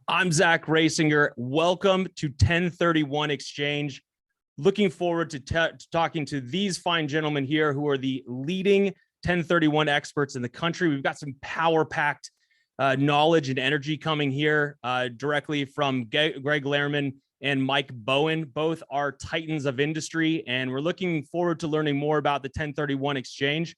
I'm Zach Roesinger. Welcome to 1031 Exchange. Looking forward to talking to these fine gentlemen here who are the leading 1031 experts in the country. We've got some power-packed knowledge and energy coming here directly from Greg Lehrmann and Mike Bowen. Both are titans of industry, and we're looking forward to learning more about the 1031 Exchange.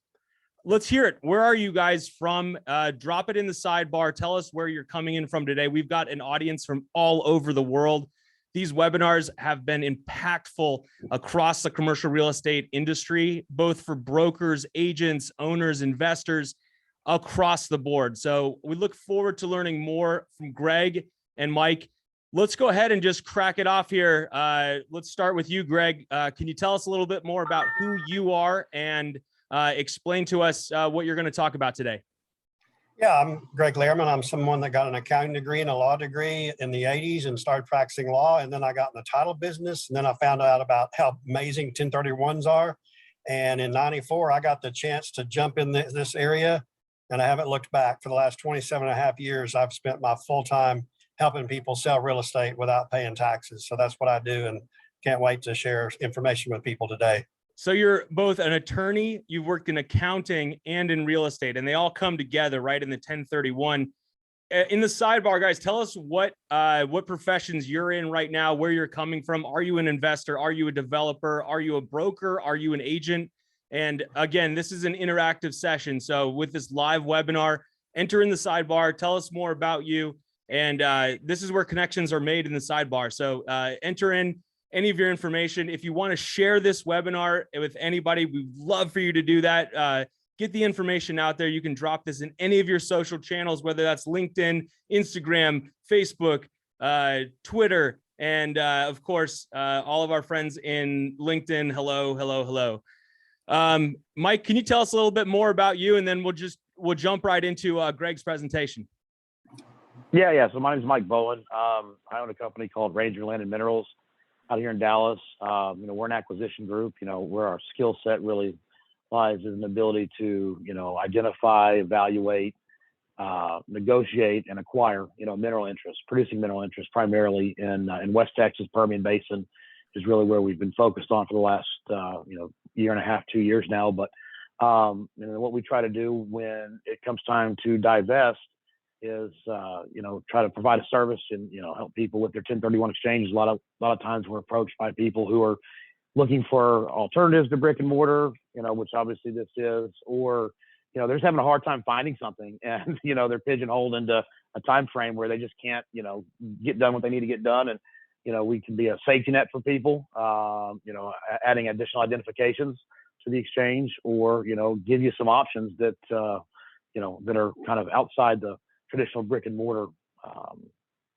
Let's hear it. Where are you guys from? Drop it in the sidebar. Tell us where you're coming in from today. We've got an audience from all over the world. These webinars have been impactful across the commercial real estate industry, both for brokers, agents, owners, investors, across the board. So we look forward to learning more from Greg and Mike. Let's go ahead and just crack it off here. Let's start with you, Greg. Can you tell us a little bit more about who you are and explain to us what you're going to talk about today? Yeah, I'm Greg Lehrmann. I'm someone that got an accounting degree and a law degree in the 80s and started practicing law. And then I got in the title business. And then I found out about how amazing 1031s are. And in 94, I got the chance to jump in this area. And I haven't looked back. For the last 27 and a half years, I've spent my full time helping people sell real estate without paying taxes. So that's what I do, and can't wait to share information with people today. So you're both an attorney, you've worked in accounting and in real estate, and they all come together right in the 1031. In the sidebar, guys, tell us what professions you're in right now, where you're coming from. Are you an investor? Are you a developer? Are you a broker? Are you an agent? And again, this is an interactive session. So with this live webinar, enter in the sidebar, tell us more about you. And this is where connections are made in the sidebar. So enter in any of your information. If you want to share this webinar with anybody, we'd love for you to do that. Get the information out there. You can drop this in any of your social channels, whether that's LinkedIn, Instagram, Facebook, Twitter, and of course, all of our friends in LinkedIn. Hello, hello, hello. Mike, can you tell us a little bit more about you? And then we'll jump right into Greg's presentation. Yeah. So my name is Mike Bowen. I own a company called Ranger Land and Minerals out here in Dallas. We're an acquisition group, where our skill set really lies in the ability to, identify, evaluate, negotiate, and acquire, mineral interests, producing mineral interests, primarily in West Texas, Permian Basin is really where we've been focused on for the last, year and a half, 2 years now. But, what we try to do when it comes time to divest is try to provide a service and help people with their 1031 exchanges. A lot of times we're approached by people who are looking for alternatives to brick and mortar, which obviously this is, or they're just having a hard time finding something, and they're pigeonholed into a time frame where they just can't get done what they need to get done. And we can be a safety net for people, adding additional identifications to the exchange, or give you some options that that are kind of outside the traditional brick and mortar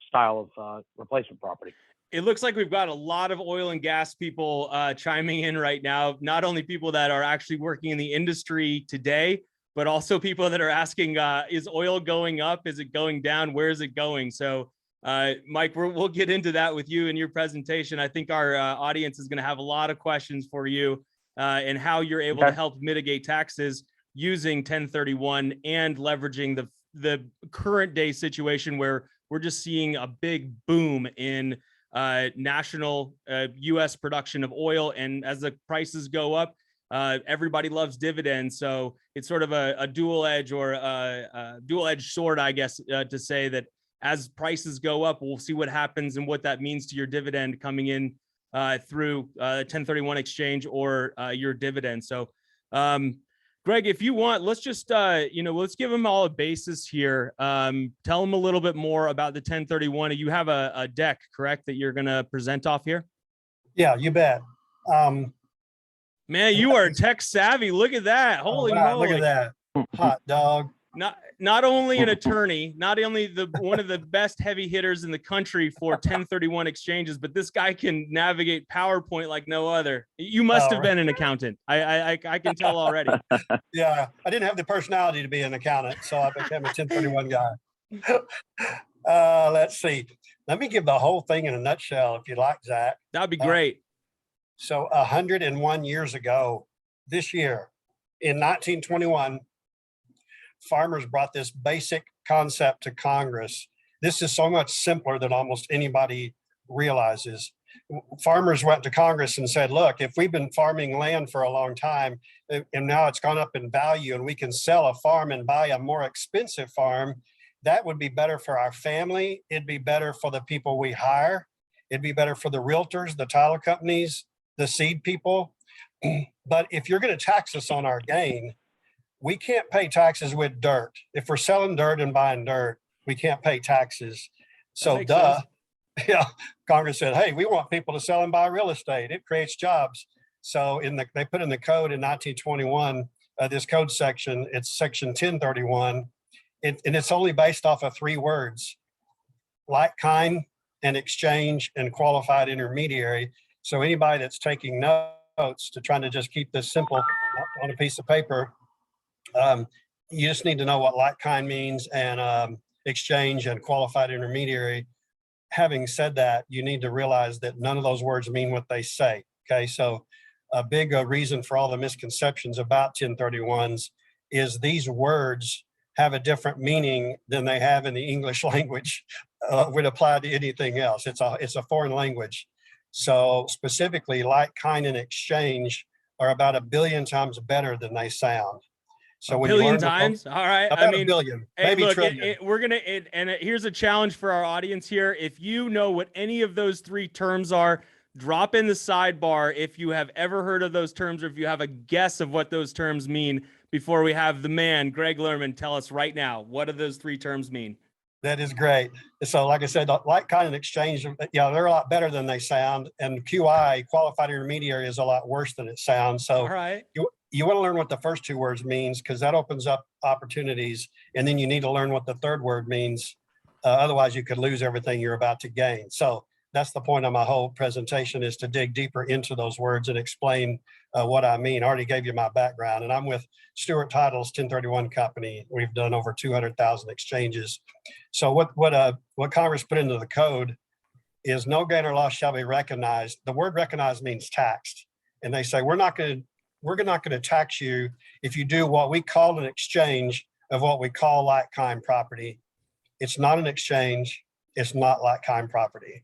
style of replacement property. It looks like we've got a lot of oil and gas people chiming in right now, not only people that are actually working in the industry today, but also people that are asking, is oil going up? Is it going down? Where is it going? So Mike, we'll get into that with you in your presentation. I think our audience is going to have a lot of questions for you and how you're able to help mitigate taxes using 1031 and leveraging the current day situation where we're just seeing a big boom in national U.S. production of oil. And as the prices go up, everybody loves dividends. So it's sort of a dual edge, or a dual-edged sword, I guess, to say that as prices go up, we'll see what happens and what that means to your dividend coming in through 1031 exchange or your dividend. So Greg, if you want, let's just, let's give them all a basis here. Tell them a little bit more about the 1031. You have a deck, correct, that you're going to present off here? Yeah, you bet. Man, you are tech savvy. Look at that. Holy moly. Look at that. Hot dog. Not only an attorney, not only one of the best heavy hitters in the country for 1031 exchanges, but this guy can navigate PowerPoint like no other. You must have been an accountant. I can tell already. Yeah, I didn't have the personality to be an accountant, so I became a 1031 guy. Let's see. Let me give the whole thing in a nutshell, if you like, Zach. That'd be great. So 101 years ago, this year, in 1921, farmers brought this basic concept to Congress This is so much simpler than almost anybody realizes. Farmers went to Congress and said, look, if we've been farming land for a long time and now it's gone up in value and we can sell a farm and buy a more expensive farm, that would be better for our family. It'd be better for the people we hire. It'd be better for the realtors, the title companies, the seed people. But if you're going to tax us on our gain, we can't pay taxes with dirt. If we're selling dirt and buying dirt, we can't pay taxes. So duh. Yeah, Congress said, hey, we want people to sell and buy real estate. It creates jobs. So they put in the code in 1921, this code section, it's section 1031, and it's only based off of 3 words: like kind and exchange and qualified intermediary. So anybody that's taking notes to trying to just keep this simple on a piece of paper, you just need to know what like kind means and exchange and qualified intermediary. Having said that, you need to realize that none of those words mean what they say. Okay, so a big reason for all the misconceptions about 1031s is these words have a different meaning than they have in the English language would apply to anything else. It's a foreign language. So specifically, like, kind, and exchange are about 1 billion times better than they sound. So a when billion you learn times, all right. about I mean, 1 billion, hey, maybe look, trillion. we're gonna, here's a challenge for our audience here. If you know what any of those 3 terms are, drop in the sidebar if you have ever heard of those terms, or if you have a guess of what those terms mean, before we have the man, Greg Lehrmann, tell us right now, what do those 3 terms mean? That is great. So like I said, like, kind, and exchange, yeah, they're a lot better than they sound. And QI, qualified intermediary, is a lot worse than it sounds. So all right. You want to learn what the first 2 words means, because that opens up opportunities. And then you need to learn what the 3rd word means. Otherwise, you could lose everything you're about to gain. So that's the point of my whole presentation, is to dig deeper into those words and explain what I mean. I already gave you my background, and I'm with Stewart Title's 1031 company. We've done over 200,000 exchanges. So what Congress put into the code is no gain or loss shall be recognized. The word recognized means taxed. And they say, we're not going to tax you if you do what we call an exchange of what we call like kind property. It's not an exchange. It's not like kind property.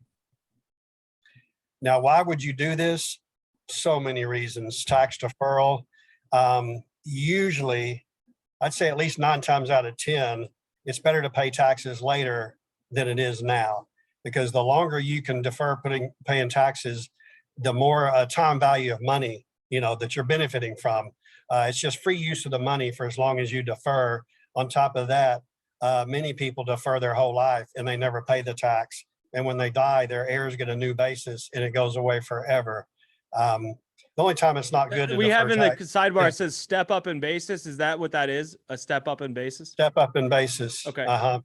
Now, why would you do this? So many reasons. Tax deferral. Usually, I'd say at least 9 times out of 10, it's better to pay taxes later than it is now, because the longer you can defer paying taxes, the more time value of money that you're benefiting from. It's just free use of the money for as long as you defer. On top of that, many people defer their whole life and they never pay the tax. And when they die, their heirs get a new basis and it goes away forever. The only time it's not good to we have in the sidebar, yeah. It says step up in basis. Is that what that is? A step up in basis? Step up in basis. Okay.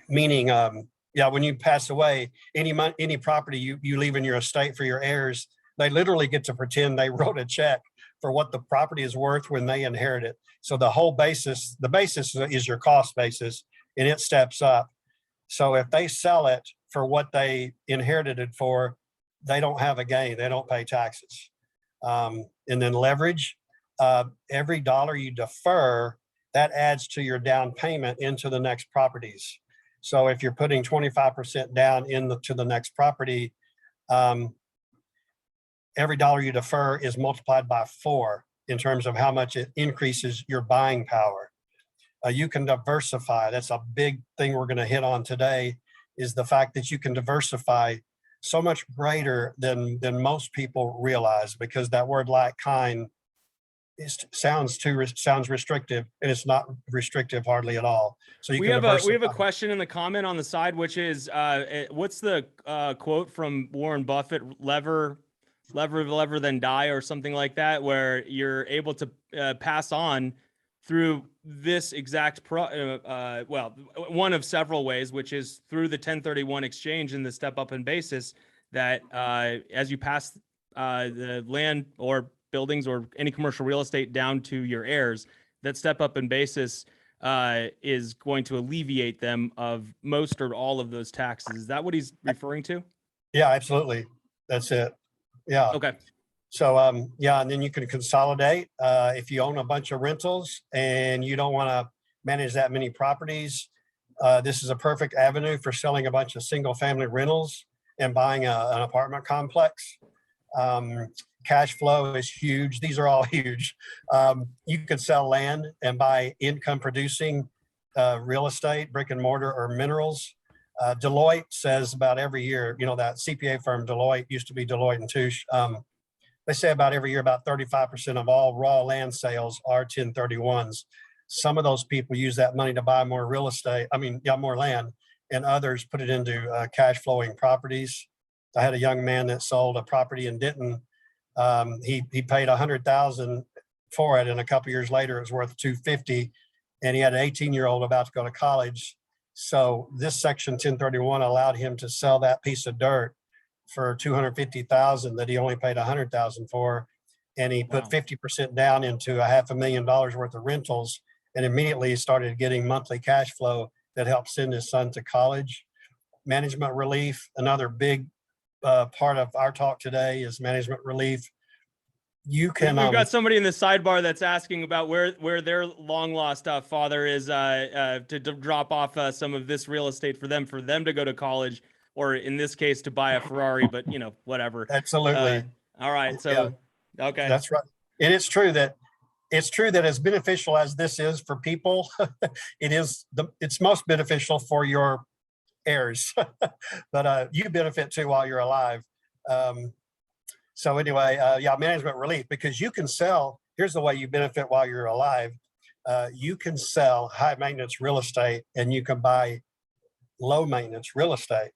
Meaning, when you pass away, any property you leave in your estate for your heirs, they literally get to pretend they wrote a check for what the property is worth when they inherit it. So the basis is your cost basis, and it steps up. So if they sell it for what they inherited it for, they don't have a gain. They don't pay taxes. And then leverage, every dollar you defer, that adds to your down payment into the next properties. So if you're putting 25% down into the next property, every dollar you defer is multiplied by 4 in terms of how much it increases your buying power. You can diversify. That's a big thing we're going to hit on today, is the fact that you can diversify so much greater than most people realize, because that word like kind sounds restrictive, and it's not restrictive hardly at all. So we have a question in the comment on the side, which is what's the quote from Warren Buffett, lever then die, or something like that, where you're able to pass on through this exact one of several ways, which is through the 1031 exchange and the step up in basis, that as you pass the land or buildings or any commercial real estate down to your heirs, that step up in basis is going to alleviate them of most or all of those taxes. Is that what he's referring to? Yeah, absolutely. That's it. Yeah. Okay. So, and then you can consolidate. If you own a bunch of rentals and you don't want to manage that many properties, This is a perfect avenue for selling a bunch of single family rentals and buying an apartment complex. Cash flow is huge. These are all huge. You could sell land and buy income producing real estate, brick and mortar, or minerals. Deloitte says about every year, that CPA firm Deloitte used to be Deloitte and Touche. They say about every year, about 35% of all raw land sales are 1031s. Some of those people use that money to buy more real estate. More land, and others put it into cash flowing properties. I had a young man that sold a property in Denton. He paid $100,000 for it, and a couple years later, it was worth $250,000. And he had an 18-year-old about to go to college. So this Section 1031 allowed him to sell that piece of dirt for $250,000 that he only paid $100,000 for, and he put 50% down into $500,000 worth of rentals, and immediately started getting monthly cash flow that helped send his son to college. Management relief, another big part of our talk today is management relief. You can. We've got somebody in the sidebar that's asking about where their long lost father is to drop off some of this real estate for them to go to college, or in this case to buy a Ferrari. But whatever. Absolutely. All right. So okay. That's right. And it's true that as beneficial as this is for people, it's most beneficial for your heirs, but you benefit too while you're alive. So anyway, management relief, because you can sell. Here's the way you benefit while you're alive. You can sell high maintenance real estate, and you can buy low maintenance real estate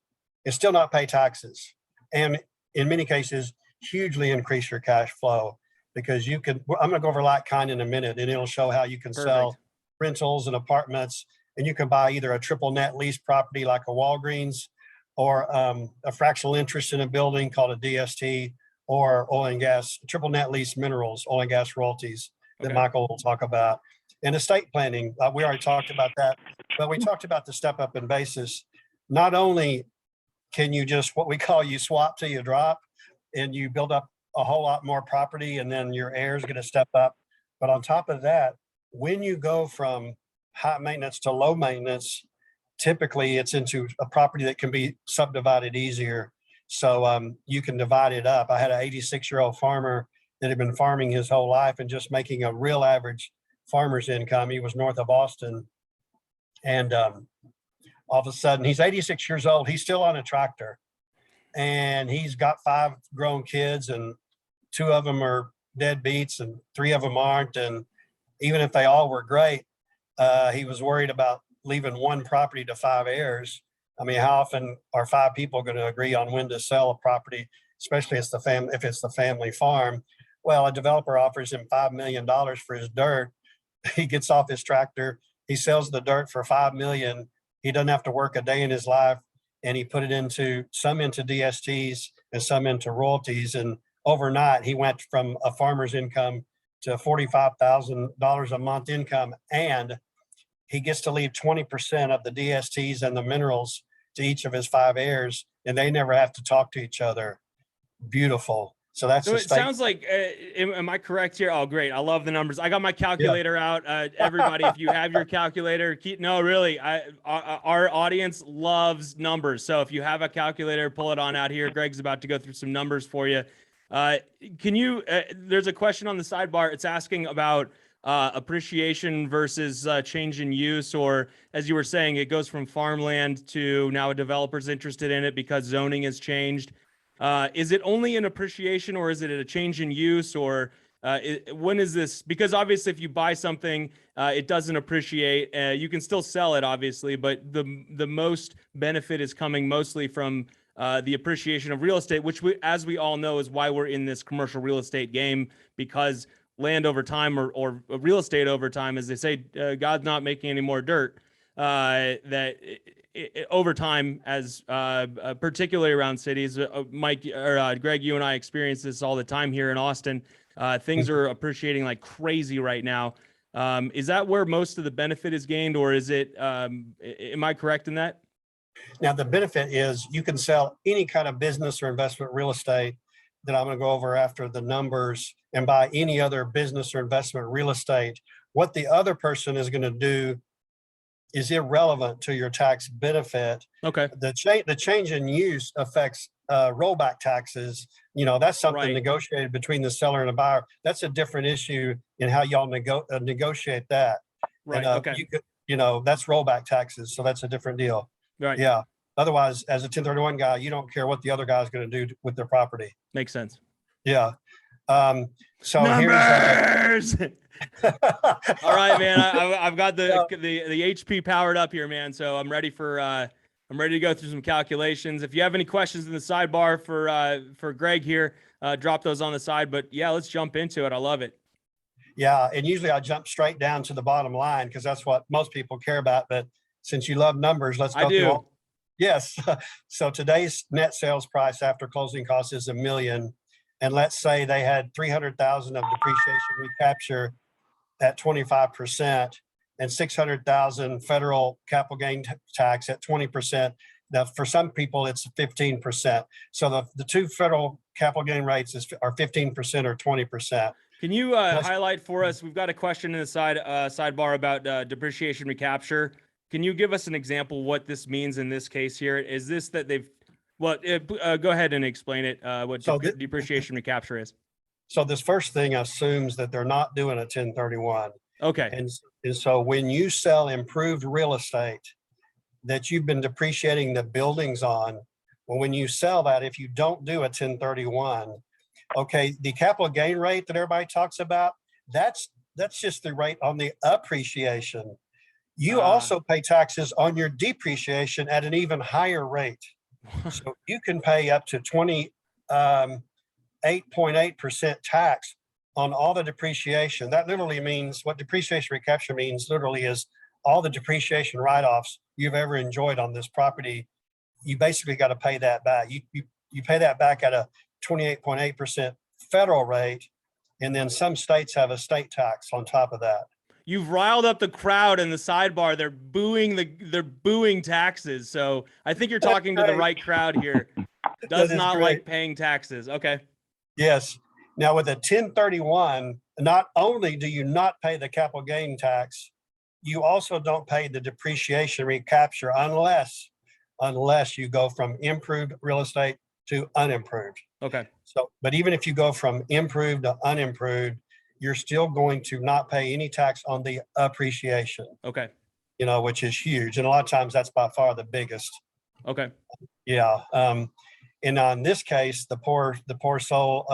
and still not pay taxes. And in many cases, hugely increase your cash flow, because you can. I'm going to go over like kind in a minute, and it'll show how you can sell rentals and apartments, and you can buy either a triple net lease property like a Walgreens, or a fractional interest in a building called a DST, or oil and gas, triple net lease minerals, oil and gas royalties that Michael will talk about. And estate planning, we already talked about that, but we talked about the step up in basis. Not only can you just what we call you swap till you drop, and you build up a whole lot more property, and then your heirs get to step up. But on top of that, when you go from high maintenance to low maintenance, typically it's into a property that can be subdivided easier. So you can divide it up. I had an 86-year-old farmer that had been farming his whole life and just making a real average farmer's income. He was north of Austin. And all of a sudden, he's 86 years old. He's still on a tractor. And he's got 5 grown kids, and 2 of them are deadbeats and 3 of them aren't. And even if they all were great, he was worried about leaving one property to 5 heirs. How often are 5 people going to agree on when to sell a property, especially if it's the family farm? Well, a developer offers him $5 million for his dirt. He gets off his tractor. He sells the dirt for $5 million. He doesn't have to work a day in his life, and he put it some into DSTs and some into royalties. And overnight, he went from a farmer's income to $45,000 a month income, and he gets to leave 20% of the DSTs and the minerals to each of his 5 heirs, and they never have to talk to each other. Beautiful. So that's so it sounds like, am I correct here? Oh, great. I love the numbers. I got my calculator out. Everybody, if you have your calculator, really, our audience loves numbers. So if you have a calculator, pull it on out here. Greg's about to go through some numbers for you. There's a question on the sidebar. It's asking about appreciation versus change in use, or as you were saying, it goes from farmland to now a developer's interested in it because zoning has changed. Is it only an appreciation, or is it a change in use, or when is this? Because obviously if you buy something, it doesn't appreciate. You can still sell it, obviously, but the most benefit is coming mostly from the appreciation of real estate, which as we all know, is why we're in this commercial real estate game, because land over time, or real estate over time, as they say, God's not making any more dirt. Over time, as particularly around cities, Mike or Greg, you and I experience this all the time here in Austin. Things are appreciating like crazy right now. Is that where most of the benefit is gained, or is it? Am I correct in that? Now, the benefit is you can sell any kind of business or investment real estate that I'm going to go over after the numbers, and buy any other business or investment real estate. What the other person is going to do is irrelevant to your tax benefit. Okay. The change in use affects rollback taxes. That's something Right. negotiated between the seller and the buyer. That's a different issue in how y'all negotiate that. Right. And Okay. that's rollback taxes. So that's a different deal. Right. Yeah. Otherwise, as a 1031 guy, you don't care what the other guy's going to do with their property. Makes sense. Yeah. So Numbers. here's All right, man. I've got the HP powered up here, man. So I'm ready to go through some calculations. If you have any questions in the sidebar for Greg here, drop those on the side. But yeah, let's jump into it. I love it. Yeah, and usually I jump straight down to the bottom line because that's what most people care about. But since you love numbers, let's go through all. Yes. So today's net sales price after closing costs is $1 million. And let's say they had 300,000 of depreciation recapture at 25% and 600,000 federal capital gain tax at 20%. Now, for some people, it's 15%. So the two federal capital gain rates are 15% or 20%. Can you highlight for us? We've got a question in the sidebar about depreciation recapture. Can you give us an example what this means in this case here? Is this that they've? Well, go ahead and explain it. What depreciation recapture is. So this first thing assumes that they're not doing a 1031. Okay. And so when you sell improved real estate that you've been depreciating the buildings on, well, when you sell that, if you don't do a 1031, okay, the capital gain rate that everybody talks about, that's just the rate on the appreciation. You also pay taxes on your depreciation at an even higher rate. So you can pay up to 28.8% tax on all the depreciation. That literally means what depreciation recapture means literally is all the depreciation write-offs you've ever enjoyed on this property. You basically got to pay that back. You pay that back at a 28.8% federal rate. And then some states have a state tax on top of that. You've riled up the crowd in the sidebar. They're booing taxes. So I think you're talking to the right crowd here. Does not like paying taxes. Okay. Yes. Now with a 1031, not only do you not pay the capital gain tax, you also don't pay the depreciation recapture unless you go from improved real estate to unimproved. Okay. So, but even if you go from improved to unimproved, you're still going to not pay any tax on the appreciation. Okay. Which is huge. And a lot of times that's by far the biggest. Okay. Yeah. And in this case, the poor soul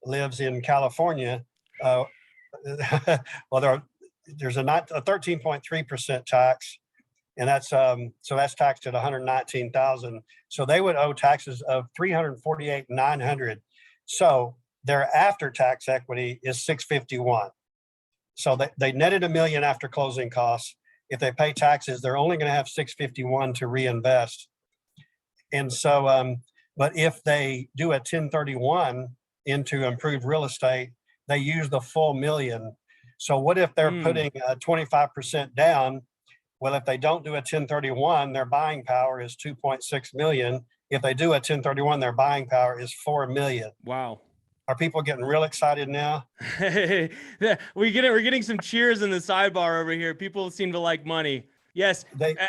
lives in California. Well, there's a 13.3% tax, and that's taxed at $119,000. So they would owe taxes of $348,900. So their after-tax equity is $651. So they netted $1 million after closing costs. If they pay taxes, they're only going to have $651 to reinvest. And so, but if they do a 1031 into improved real estate, they use the full $1 million. So what if they're putting 25% down? Well, if they don't do a 1031, their buying power is 2.6 million. If they do a 1031, their buying power is 4 million. Wow. Are people getting real excited now? Hey, we're getting some cheers in the sidebar over here. People seem to like money. Yes,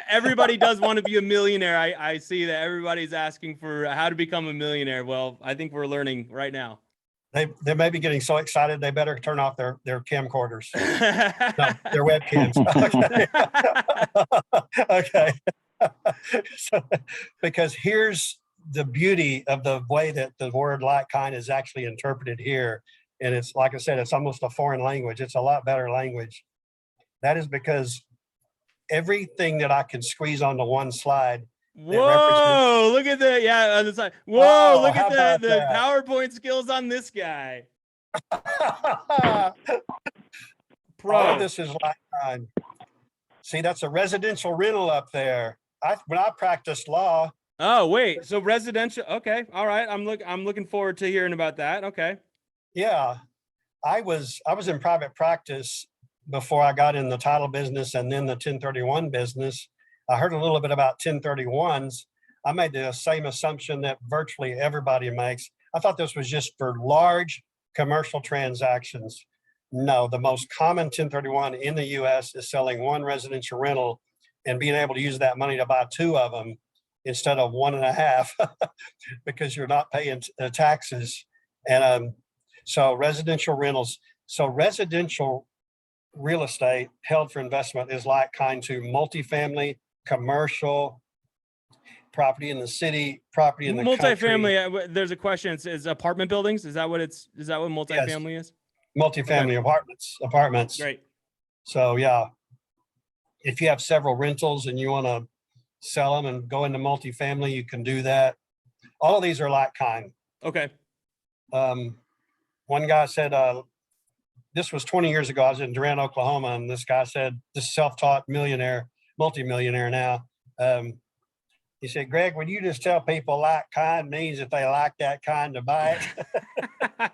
everybody does want to be a millionaire. I see that everybody's asking for how to become a millionaire. Well, I think we're learning right now. They may be getting so excited they better turn off their camcorders. No, their webcams. Okay. So, because here's the beauty of the way that the word like kind is actually interpreted here. And it's, like I said, it's almost a foreign language. It's a lot better language. That is because everything that I can squeeze onto one slide. Whoa, look at that. Yeah, on the side. Whoa, look at the PowerPoint skills on this guy. Pro. All of this is like kind. See, that's a residential rental up there. When I practiced law. Oh, wait. So residential. Okay. All right. I'm looking forward to hearing about that. Okay. Yeah. I was in private practice before I got in the title business and then the 1031 business. I heard a little bit about 1031s. I made the same assumption that virtually everybody makes. I thought this was just for large commercial transactions. No, the most common 1031 in the US is selling one residential rental and being able to use that money to buy two of them instead of one and a half because you're not paying taxes. And so residential rentals, so residential real estate held for investment is like kind to multifamily, commercial, property in the city, property in the country. Multifamily, there's a question. It's apartment buildings. Is that what multifamily is? Multifamily apartments. Great. So yeah, if you have several rentals and you want to sell them and go into multifamily, you can do that. All of these are like kind. Okay. One guy said, this was 20 years ago. I was in Durant, Oklahoma, and this guy said, this self-taught millionaire, multimillionaire now. He said, Greg, would you just tell people like kind means if they like that kind to buy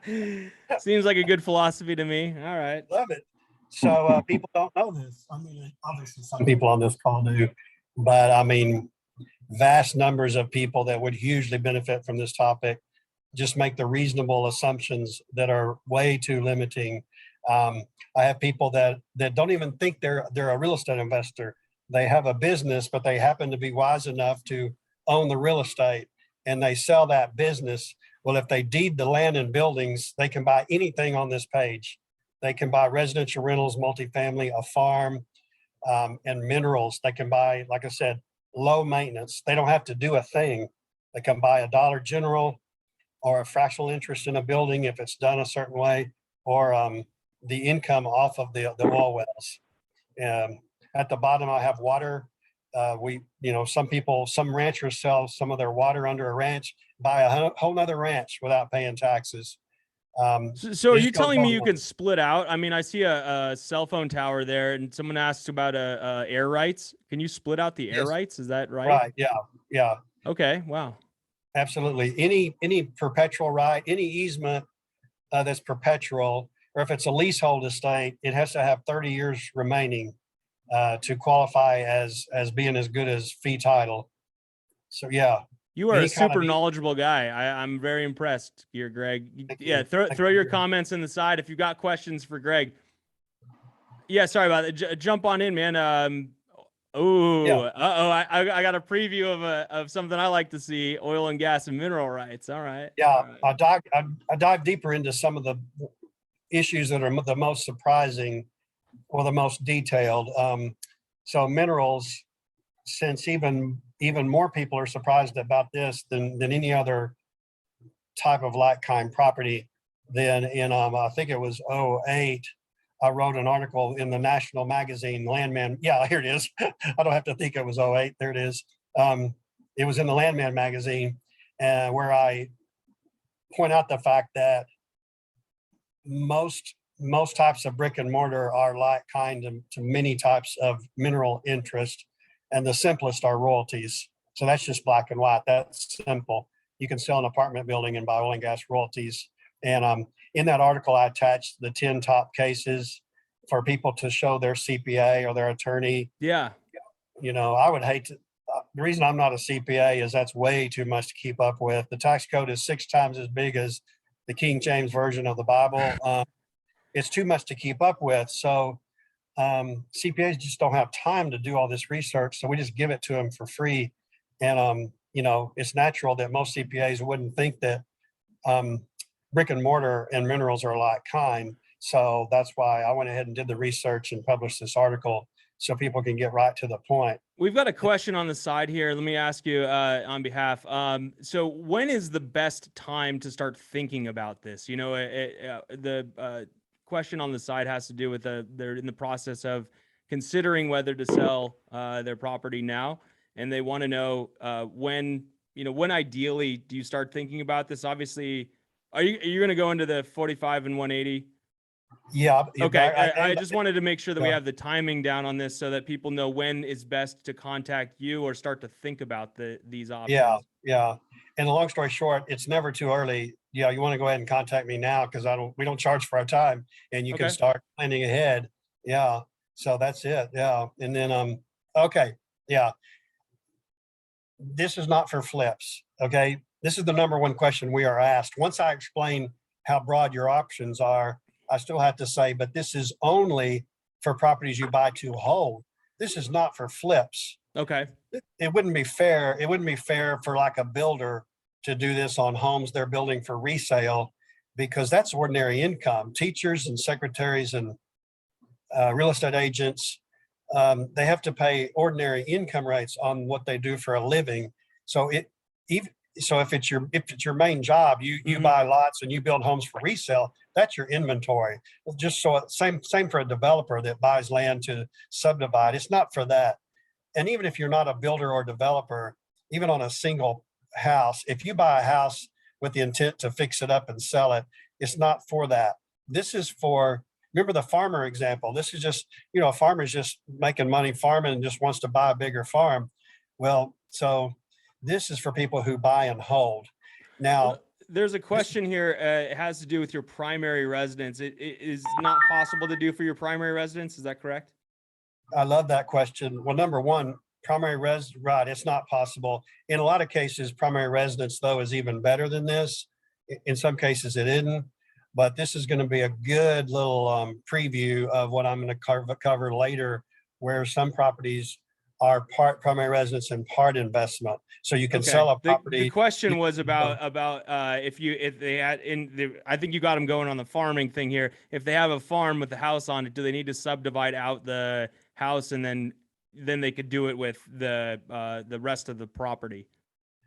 it? Seems like a good philosophy to me. All right. Love it. So people don't know this. I mean, obviously some people on this call do, but I mean, vast numbers of people that would hugely benefit from this topic just make the reasonable assumptions that are way too limiting. I have people that don't even think they're a real estate investor. They have a business, but they happen to be wise enough to own the real estate and they sell that business. Well, if they deed the land and buildings, they can buy anything on this page. They can buy residential rentals, multifamily, a farm, and minerals. They can buy, like I said, low maintenance. They don't have to do a thing. They can buy a Dollar General or a fractional interest in a building if it's done a certain way, or the income off of the oil wells. At the bottom, I have water. Some ranchers sell some of their water under a ranch, buy a whole nother ranch without paying taxes. So are you telling me you can split out? I mean, I see a cell phone tower there and someone asks about air rights. Can you split out the air rights? Is that right? Right. Yeah. Yeah. Okay. Wow. Absolutely. Any perpetual right, any easement that's perpetual, or if it's a leasehold estate, it has to have 30 years remaining to qualify as being as good as fee title. So yeah. You are a super knowledgeable guy. I'm very impressed here, Greg. Yeah, throw your comments in the side if you've got questions for Greg. Yeah, sorry about that. Jump on in, man. I got a preview of something I like to see: oil and gas and mineral rights. All right. Yeah, all right. I dive deeper into some of the issues that are the most surprising or the most detailed. So minerals, since even more people are surprised about this than any other type of like-kind property, then in I think it was 2008, I wrote an article in the national magazine, Landman. Yeah, here it is. I don't have to think it was 2008. There it is. It was in the Landman magazine, where I point out the fact that most types of brick and mortar are like-kind to many types of mineral interest, and the simplest are royalties. So that's just black and white. That's simple. You can sell an apartment building and buy oil and gas royalties. And in that article, I attached the 10 top cases for people to show their CPA or their attorney. Yeah. I would hate to. The reason I'm not a CPA is that's way too much to keep up with. The tax code is 6 times as big as the King James Version of the Bible. It's too much to keep up with. So CPAs just don't have time to do all this research. So we just give it to them for free. And, it's natural that most CPAs wouldn't think that brick and mortar and minerals are like kind. So that's why I went ahead and did the research and published this article so people can get right to the point. We've got a question on the side here. Let me ask you on behalf. So when is the best time to start thinking about this? The question on the side has to do with they're in the process of considering whether to sell their property now. And they want to know when ideally do you start thinking about this? Obviously, are you going to go into the 45 and 180? Yeah. Okay. I just wanted to make sure that we have the timing down on this so that people know when is best to contact you or start to think about these options. Yeah. And the long story short, it's never too early. Yeah, you want to go ahead and contact me now because we don't charge for our time, and you can start planning ahead. Yeah. So that's it. Yeah. And then okay. Yeah. This is not for flips. Okay. This is the number one question we are asked. Once I explain how broad your options are, I still have to say, but this is only for properties you buy to hold. This is not for flips. Okay. It wouldn't be fair. It wouldn't be fair for like a builder to do this on homes they're building for resale, because that's ordinary income. Teachers and secretaries and real estate agents, they have to pay ordinary income rates on what they do for a living. So if it's your main job, you buy lots and you build homes for resale, that's your inventory. Just so same for a developer that buys land to subdivide. It's not for that. And even if you're not a builder or developer, even on a single house, if you buy a house with the intent to fix it up and sell it, it's not for that. This is for, remember the farmer example. This is just, a farmer's just making money farming and just wants to buy a bigger farm. Well, so this is for people who buy and hold. Now, there's a question here. It has to do with your primary residence. It is not possible to do for your primary residence. Is that correct? I love that question. Well, number one, right, it's not possible. In a lot of cases, primary residence, though, is even better than this. In some cases, it isn't. But this is going to be a good little preview of what I'm going to cover later, where some properties are part primary residence and part investment. So you can sell a property. The question was about if they had I think you got them going on the farming thing here. If they have a farm with the house on it, do they need to subdivide out the house and then they could do it with the rest of the property?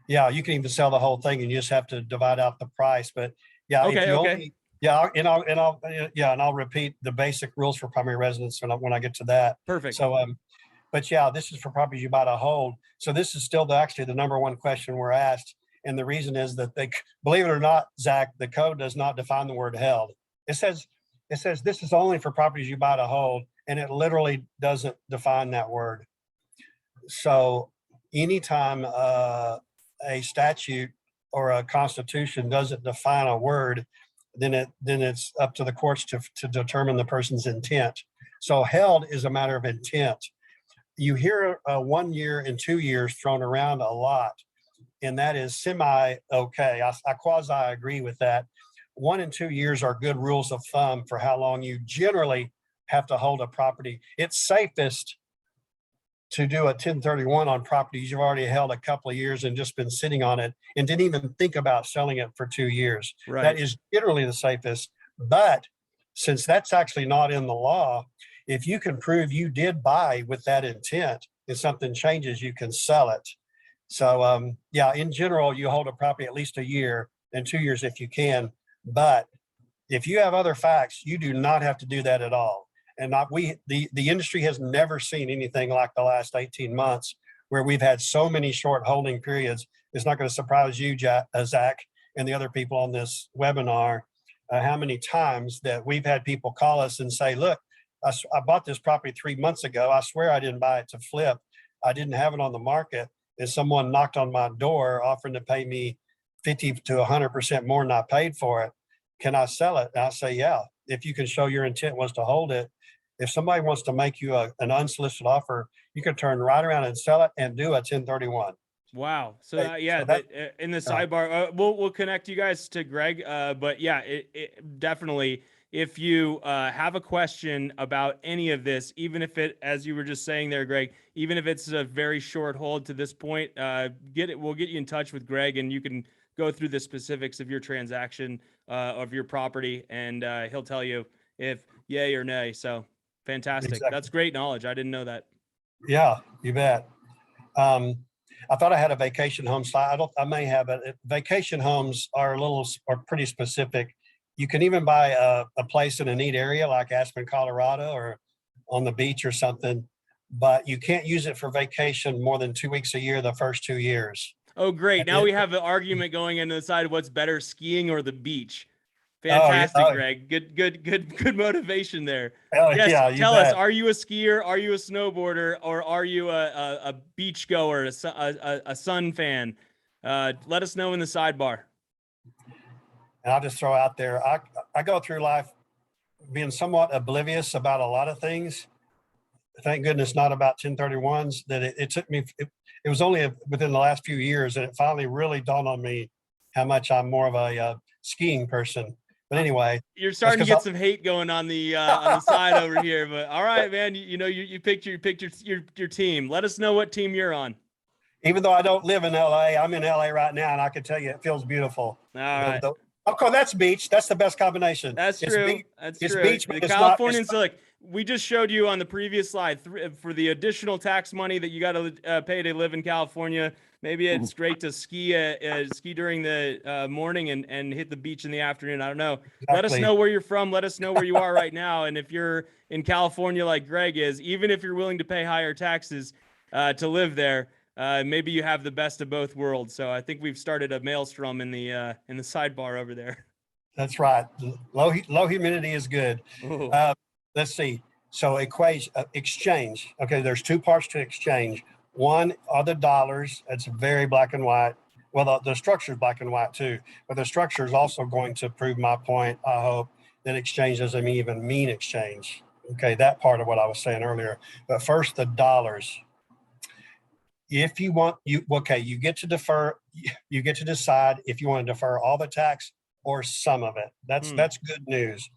Yeah, you can even sell the whole thing and you just have to divide out the price. But yeah, I'll repeat the basic rules for primary residence when I get to that. Perfect. So but yeah, this is for properties you buy to hold. So this is still actually the number one question we're asked. And the reason is that believe it or not, Zach, the code does not define the word held. It says this is only for properties you buy to hold, and it literally doesn't define that word. So anytime a statute or a constitution doesn't define a word, then it's up to the courts to determine the person's intent. So held is a matter of intent. You hear 1 year and 2 years thrown around a lot, and that is semi okay. I quasi agree with that. 1 and 2 years are good rules of thumb for how long you generally have to hold a property. It's safest to do a 1031 on properties you've already held a couple of years and just been sitting on it and didn't even think about selling it for 2 years. Right. That is generally the safest. But since that's actually not in the law, if you can prove you did buy with that intent and something changes, you can sell it. So in general, you hold a property at least a year and 2 years if you can. But if you have other facts, you do not have to do that at all. And the industry has never seen anything like the last 18 months where we've had so many short holding periods. It's not going to surprise you, Zach, and the other people on this webinar, how many times that we've had people call us and say, look, I bought this property 3 months ago. I swear I didn't buy it to flip. I didn't have it on the market. And someone knocked on my door offering to pay me 50 to 100% more than I paid for it. Can I sell it? And I say, yeah, if you can show your intent was to hold it. If somebody wants to make you an unsolicited offer, you can turn right around and sell it and do a 1031. Wow. So in the sidebar, we'll connect you guys to Greg. But yeah, it definitely, if you have a question about any of this, even if it, as you were just saying there, Greg, even if it's a very short hold to this point, we'll get you in touch with Greg and you can go through the specifics of your transaction, of your property, and he'll tell you if yay or nay. So fantastic. Exactly. That's great knowledge. I didn't know that. Yeah, you bet. I thought I had a vacation home slide. I may have it. Vacation homes are pretty specific. You can even buy a place in a neat area like Aspen, Colorado, or on the beach or something, but you can't use it for vacation more than 2 weeks a year the first 2 years. Oh, great. Now we have an argument going into the side of what's better, skiing or the beach. Fantastic, Greg. Good motivation there. Yes, yeah, tell us, are you a skier, are you a snowboarder, or are you a beach goer, a sun fan? Let us know in the sidebar. And I'll just throw out there, I go through life being somewhat oblivious about a lot of things. Thank goodness not about 1031s. That it took me, it was only within the last few years that it finally really dawned on me how much I'm more of a skiing person. But anyway, You're starting to 'cause get some hate going on the side over here, but all right, man. You picked your team. Let us know what team you're on. even though I don't live in LA, I'm in LA right now, and I can tell you it feels beautiful. All right. Of course, that's beach. That's the best combination. That's It's true. beach. That's It's true. beach, The but it's not. Californians, so like we just showed you on the previous slide, for the additional tax money that you got to pay to live in California. Maybe it's great to ski during the morning and hit the beach in the afternoon. I don't know. Let us Exactly. know where you're from. Let us know where you are right now. And if you're in California like Greg is, even if you're willing to pay higher taxes to live there, maybe you have the best of both worlds. So I think we've started a maelstrom in the sidebar over there. That's right. Low humidity is good. Let's see. So exchange. Okay, there's two parts to exchange. One are the dollars. It's very black and white. Well, the structure is black and white too, but the structure is also going to prove my point. I hope that exchange doesn't even mean exchange. Okay, that part of what I was saying earlier. But first, the dollars. If you want, you get to defer. You get to decide if you want to defer all the tax or some of it. That's good news.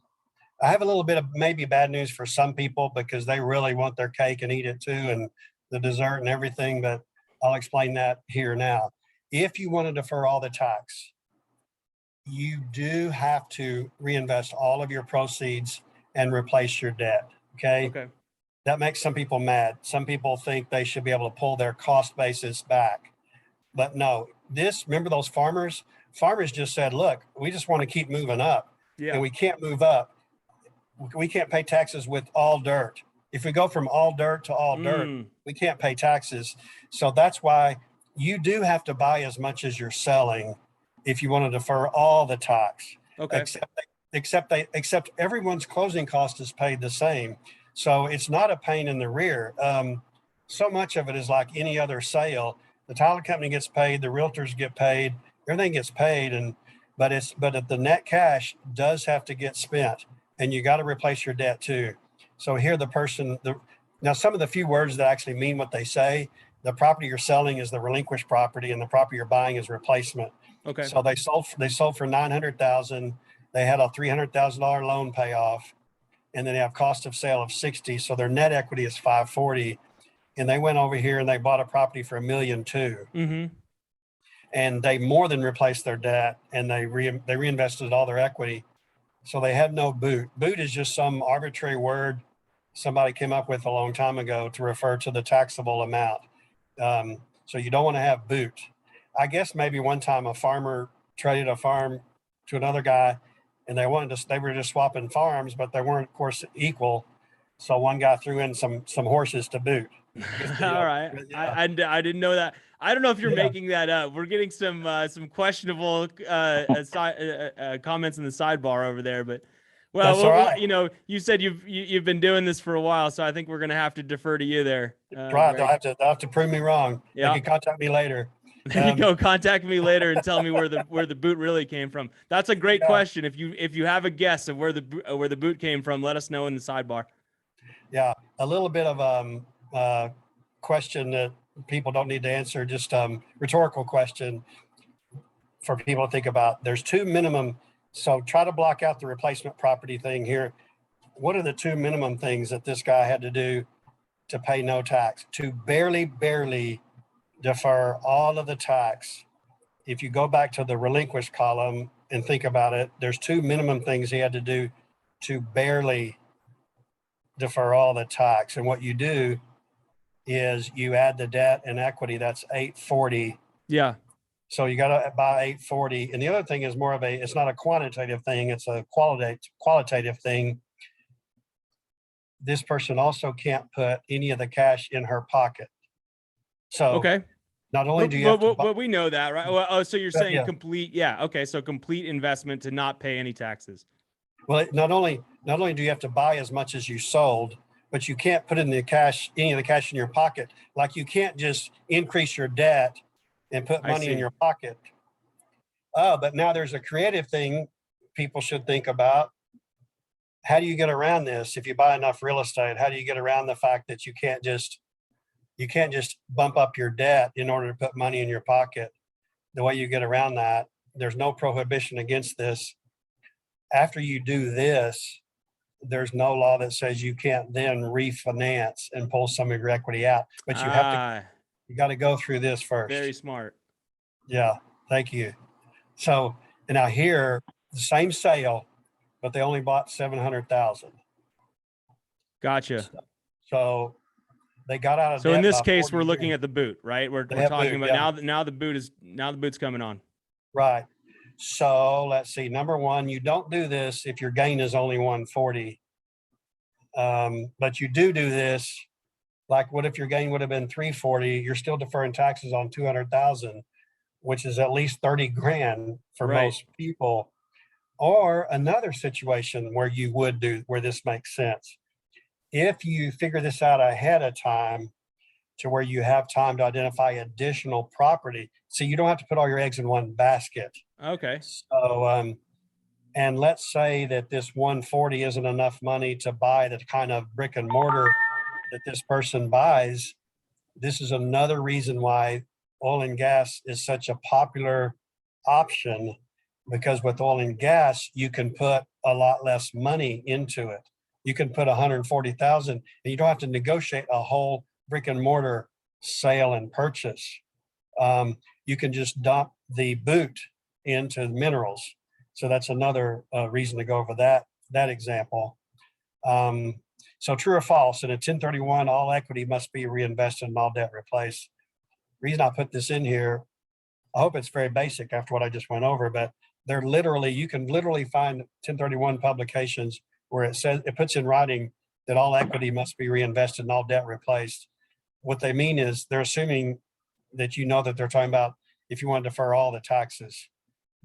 I have a little bit of maybe bad news for some people because they really want their cake and eat it too, and the dessert and everything, but I'll explain that here now. If you want to defer all the tax, you do have to reinvest all of your proceeds and replace your debt. Okay. That makes some people mad. Some people think they should be able to pull their cost basis back. But no, remember those farmers? Farmers just said, look, we just want to keep moving up. Yeah. And we can't move up. We can't pay taxes with all dirt. If we go from all dirt to all dirt, we can't pay taxes. So that's why you do have to buy as much as you're selling if you want to defer all the tax. Okay. Except everyone's closing cost is paid the same. So it's not a pain in the rear. So much of it is like any other sale. The title company gets paid, the realtors get paid, everything gets paid, but the net cash does have to get spent, and you got to replace your debt too. So here now some of the few words that actually mean what they say, the property you're selling is the relinquished property, and the property you're buying is replacement. Okay. So they sold for $900,000. They had a $300,000 loan payoff, and then they have cost of sale of 60. So their net equity is 540. And they went over here and they bought a property for $1.2 million. And they more than replaced their debt, and they reinvested all their equity. So they had no boot. Boot is just some arbitrary word somebody came up with a long time ago to refer to the taxable amount. So you don't want to have boot. I guess maybe one time a farmer traded a farm to another guy, and they were just swapping farms, but they weren't, of course, equal. So one guy threw in some horses to boot. All right. Yeah. I didn't know that. I don't know if you're making that up. We're getting some questionable comments in the sidebar over there, but you said you've been doing this for a while, so I think we're gonna have to defer to you there. Right. They'll have to prove me wrong. Yeah. They can contact me later. There you go. Contact me later and tell me where the boot really came from. That's a great question. If you have a guess of where the boot came from, let us know in the sidebar. Yeah, a little bit of question that people don't need to answer, just rhetorical question for people to think about. There's two minimum. So try to block out the replacement property thing here. What are the two minimum things that this guy had to do to pay no tax? To barely defer all of the tax. If you go back to the relinquished column and think about it, there's two minimum things he had to do to barely defer all the tax. And what you do is you add the debt and equity. That's 840. Yeah. So you got to buy 840. And the other thing is it's not a quantitative thing. It's a qualitative thing. This person also can't put any of the cash in her pocket. So okay. Not only do you but we know that, right? Well, so you're saying complete. Yeah. Okay. So complete investment to not pay any taxes. Well, not only do you have to buy as much as you sold, but you can't put any of the cash in your pocket. Like you can't just increase your debt and put money in your pocket. But now there's a creative thing people should think about. How do you get around this? If you buy enough real estate, how do you get around the fact that you can't just bump up your debt in order to put money in your pocket? The way you get around that, there's no prohibition against this. After you do this, there's no law that says you can't then refinance and pull some of your equity out, but you have to, you got to go through this first. Very smart. Yeah, thank you. So, and now here, the same sale, but they only bought 700,000. Gotcha. So they got out of So debt in this by case, 40 we're looking years. at the boot, right? We're They have talking boot, about yeah. now the boot's coming on. Right. So let's see. Number one, you don't do this if your gain is only 140. But you do this. Like, what if your gain would have been 340? You're still deferring taxes on 200,000, which is at least 30 grand for Right. most people. Or another situation where you would do, where this makes sense. If you figure this out ahead of time to where you have time to identify additional property, so you don't have to put all your eggs in one basket. Okay. So, and let's say that this 140 isn't enough money to buy the kind of brick and mortar that this person buys. This is another reason why oil and gas is such a popular option, because with oil and gas, you can put a lot less money into it. You can put 140,000 and you don't have to negotiate a whole brick and mortar sale and purchase. You can just dump the boot into minerals. So that's another reason to go over that example. So true or false, in a 1031, all equity must be reinvested and all debt replaced. Reason I put this in here, I hope it's very basic after what I just went over, but they're literally, you can literally find 1031 publications where it says, it puts in writing that all equity must be reinvested and all debt replaced. What they mean is they're assuming that you know that they're talking about if you want to defer all the taxes,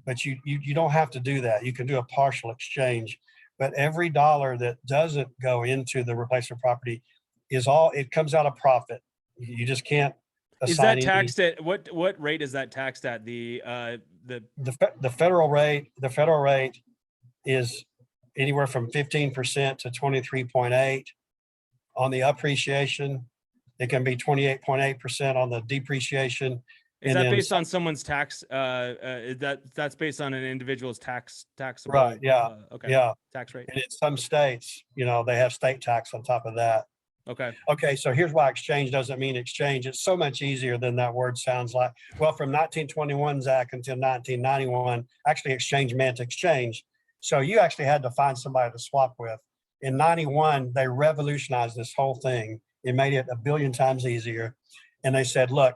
but you don't have to do that. You can do a partial exchange, but every dollar that doesn't go into the replacement property is all, it comes out of profit. You just can't Is assign that any, taxed at what rate is that taxed at? The federal rate is anywhere from 15% to 23.8 on the appreciation. It can be 28.8% on the depreciation. Is that based on someone's tax? That's based on an individual's taxable? Right. Yeah. Okay. Yeah. Tax rate. And in some states, you know, they have state tax on top of that. Okay. Okay. So here's why exchange doesn't mean exchange. It's so much easier than that word sounds like. Well, from 1921, Zach, until 1991, actually exchange meant exchange. So you actually had to find somebody to swap with. In 91, they revolutionized this whole thing. It made it a billion times easier. And they said, look,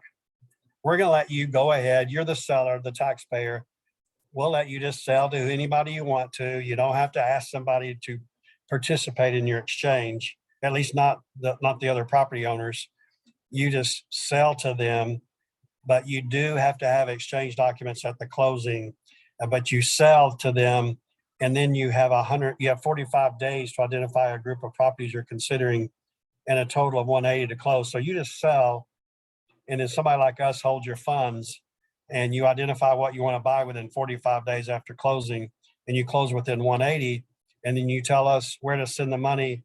we're going to let you go ahead. You're the seller, the taxpayer. We'll let you just sell to anybody you want to. You don't have to ask somebody to participate in your exchange, at least not the other property owners. You just sell to them, but you do have to have exchange documents at the closing, but you sell to them. And then you have 45 days to identify a group of properties you're considering and a total of 180 to close. So you just sell, and then somebody like us holds your funds and you identify what you want to buy within 45 days after closing, and you close within 180. And then you tell us where to send the money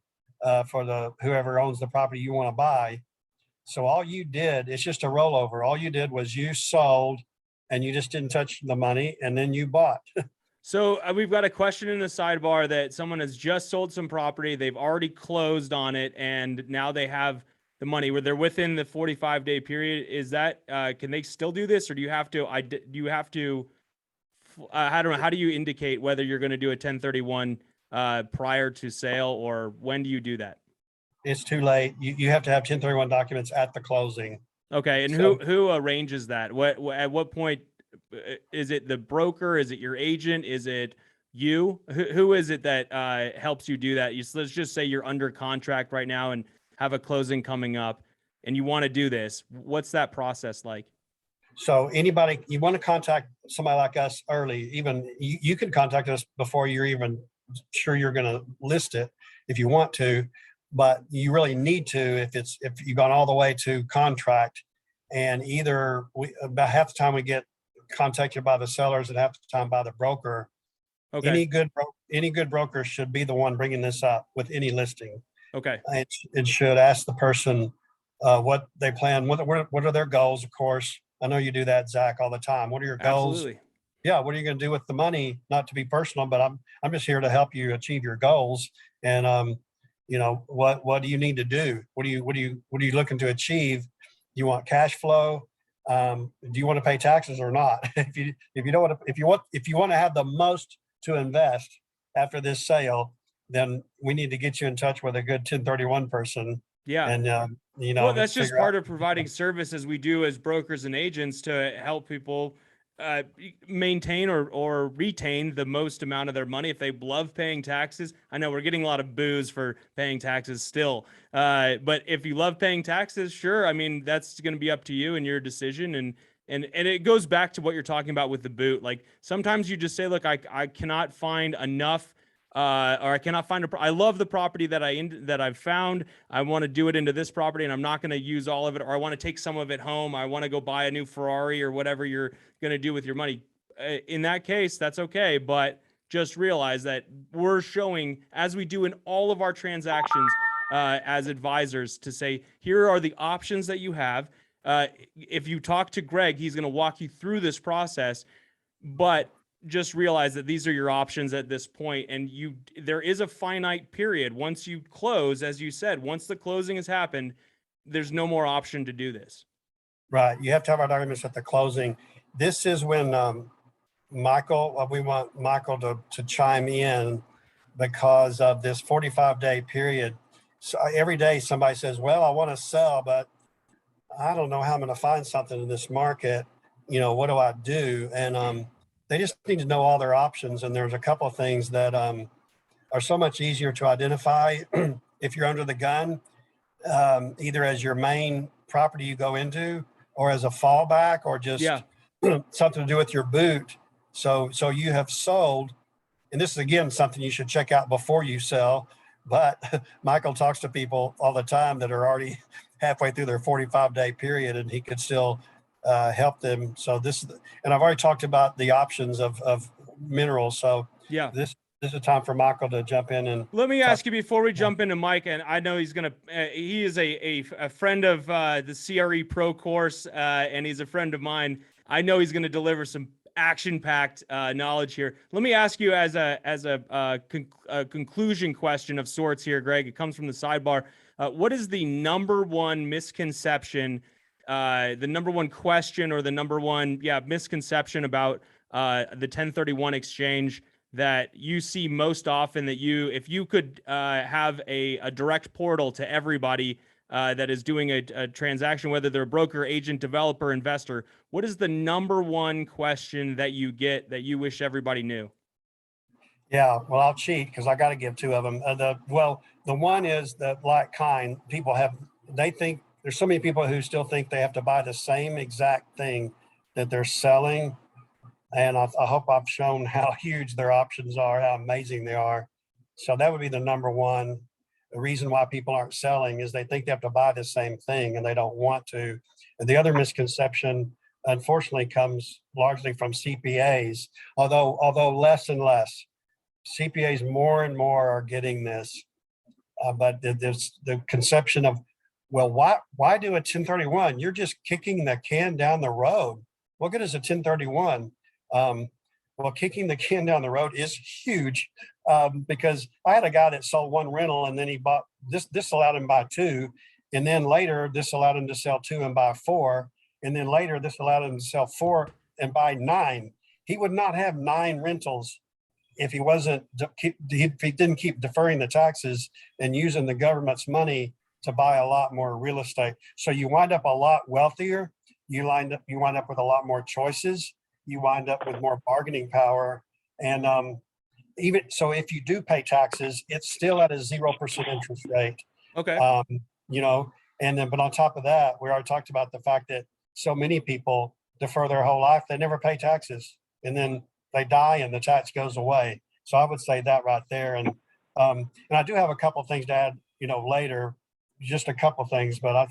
for whoever owns the property you want to buy. So all you did, it's just a rollover. All you did was you sold and you just didn't touch the money, and then you bought. So we've got a question in the sidebar that someone has just sold some property. They've already closed on it, and now they have the money where they're within the 45-day period. Is that, can they still do this, or do you have to, I don't know, how do you indicate whether you're going to do a 1031 prior to sale, or when do you do that? It's too late. You have to have 1031 documents at the closing. Okay. And So- who arranges that? At what point? Is it the broker? Is it your agent? Is it you? Who is it that helps you do that? Let's just say you're under contract right now and have a closing coming up and you want to do this. What's that process like? So anybody, you want to contact somebody like us early, even you can contact us before you're even sure you're going to list it if you want to, but you really need to if you've gone all the way to contract. And either about half the time we get contacted by the sellers and half the time by the broker. Okay. Any good broker should be the one bringing this up with any listing. Okay. It should ask the person what they plan. What are their goals? Of course, I know you do that, Zach, all the time. What are your goals? Absolutely. yeah, what are you going to do with the money? Not to be personal, but I'm just here to help you achieve your goals. And you know, what do you need to do? What are you looking to achieve? You want cash flow? Do you want to pay taxes or not? If you don't want to, if you want to have the most to invest after this sale, then we need to get you in touch with a good 1031 person. Yeah. And you know, Well, that's just figure part out. of providing services we do as brokers and agents to help people maintain or retain the most amount of their money. If they love paying taxes, I know we're getting a lot of boos for paying taxes still, but if you love paying taxes, sure. I mean, that's going to be up to you and your decision. And it goes back to what you're talking about with the boot. Like sometimes you just say, look, I cannot find enough. Or I cannot find I love the property that I've found. I want to do it into this property and I'm not going to use all of it, or I want to take some of it home. I want to go buy a new Ferrari or whatever you're going to do with your money. In that case, that's okay. But just realize that we're showing, as we do in all of our transactions as advisors, to say, here are the options that you have. If you talk to Greg, he's going to walk you through this process, but just realize that these are your options at this point, and there is a finite period. Once you close, as you said, once the closing has happened, there's no more option to do this. Right. You have to have our documents at the closing. This is when Michael, we want Michael to chime in because of this 45-day period. So every day somebody says, well, I want to sell, but I don't know how I'm going to find something in this market. You know, what do I do? And they just need to know all their options. And there's a couple of things that are so much easier to identify if you're under the gun, either as your main property you go into or as a fallback or just something to do with your boot. So you have sold, and this is again something you should check out before you sell. But Michael talks to people all the time that are already halfway through their 45-day period, and he could still help them. So and I've already talked about the options of minerals. So this is a time for Michael to jump in. And let me ask you before we jump into Mike, and I know he's gonna. He is a friend of the CRE Pro course, and he's a friend of mine. I know he's going to deliver some action-packed knowledge here. Let me ask you as a conclusion question of sorts here, Greg. It comes from the sidebar. What is the number one misconception, the number one question, or the number one misconception about the 1031 exchange that you see most often, that if you could have a direct portal to everybody that is doing a transaction, whether they're a broker, agent, developer, investor, what is the number one question that you get that you wish everybody knew? Yeah, well, I'll cheat because I got to give two of them. The one is that, like kind people they think there's so many people who still think they have to buy the same exact thing that they're selling. And I hope I've shown how huge their options are, how amazing they are. So that would be the number one. The reason why people aren't selling is they think they have to buy the same thing and they don't want to. And the other misconception, unfortunately, comes largely from CPAs, although less and less. CPAs more and more are getting this. But there's the conception of, well, why do a 1031? You're just kicking the can down the road. What good is a 1031? Well, kicking the can down the road is huge because I had a guy that sold one rental and then he bought this allowed him to buy two. And then later this allowed him to sell two and buy four. And then later this allowed him to sell four and buy nine. He would not have 9 rentals if he didn't keep deferring the taxes and using the government's money to buy a lot more real estate. So you wind up a lot wealthier. You wind up with a lot more choices. You wind up with more bargaining power. And even so, if you do pay taxes, it's still at a 0% interest rate. Okay. You know, and then, but on top of that, we already talked about the fact that so many people defer their whole life, they never pay taxes, and then they die and the tax goes away. So I would say that right there. And I do have a couple of things to add, you know, later, just a couple of things, but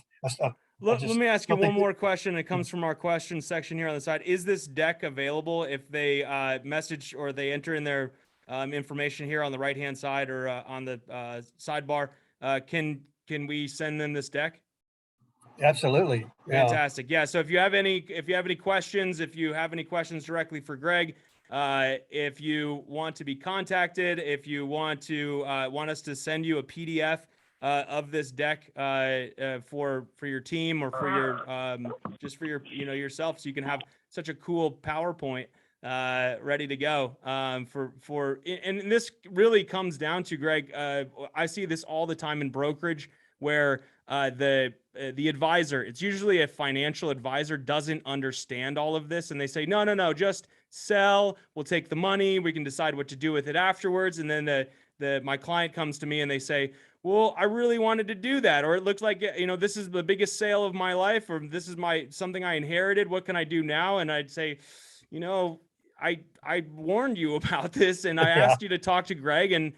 let me ask you one more question. It comes from our question section here on the side. Is this deck available if they message or they enter in their information here on the right-hand side or on the sidebar? Can we send them this deck? Absolutely. Yeah. Fantastic. Yeah. So if you have any questions, directly for Greg, if you want to be contacted, if you want us to send you a PDF of this deck for your team, or for your just for your yourself, so you can have such a cool PowerPoint ready to go and this really comes down to, Greg, I see this all the time in brokerage, where the advisor, it's usually a financial advisor, doesn't understand all of this, and they say, no, just sell, we'll take the money, we can decide what to do with it afterwards. And then my client comes to me and they say, well, I really wanted to do that, or it looks like, this is the biggest sale of my life, or this is something I inherited, what can I do now? And I'd say, I warned you about this, and I asked you to talk to Greg, and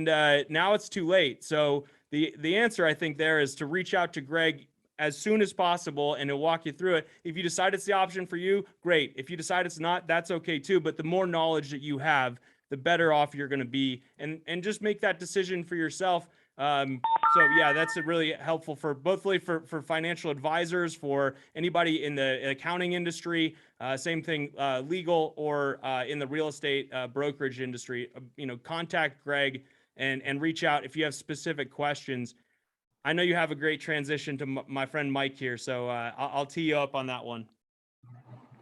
now it's too late. So the answer, I think, there is to reach out to Greg as soon as possible, and he'll walk you through it. If you decide it's the option for you, great. If you decide it's not, that's okay too. But the more knowledge that you have, the better off you're going to be, and just make that decision for yourself. So yeah, that's really helpful for both for financial advisors, for anybody in the accounting industry, same thing, legal, or in the real estate brokerage industry. Contact Greg and reach out if you have specific questions. I know you have a great transition to my friend Mike here, so I'll tee you up on that one.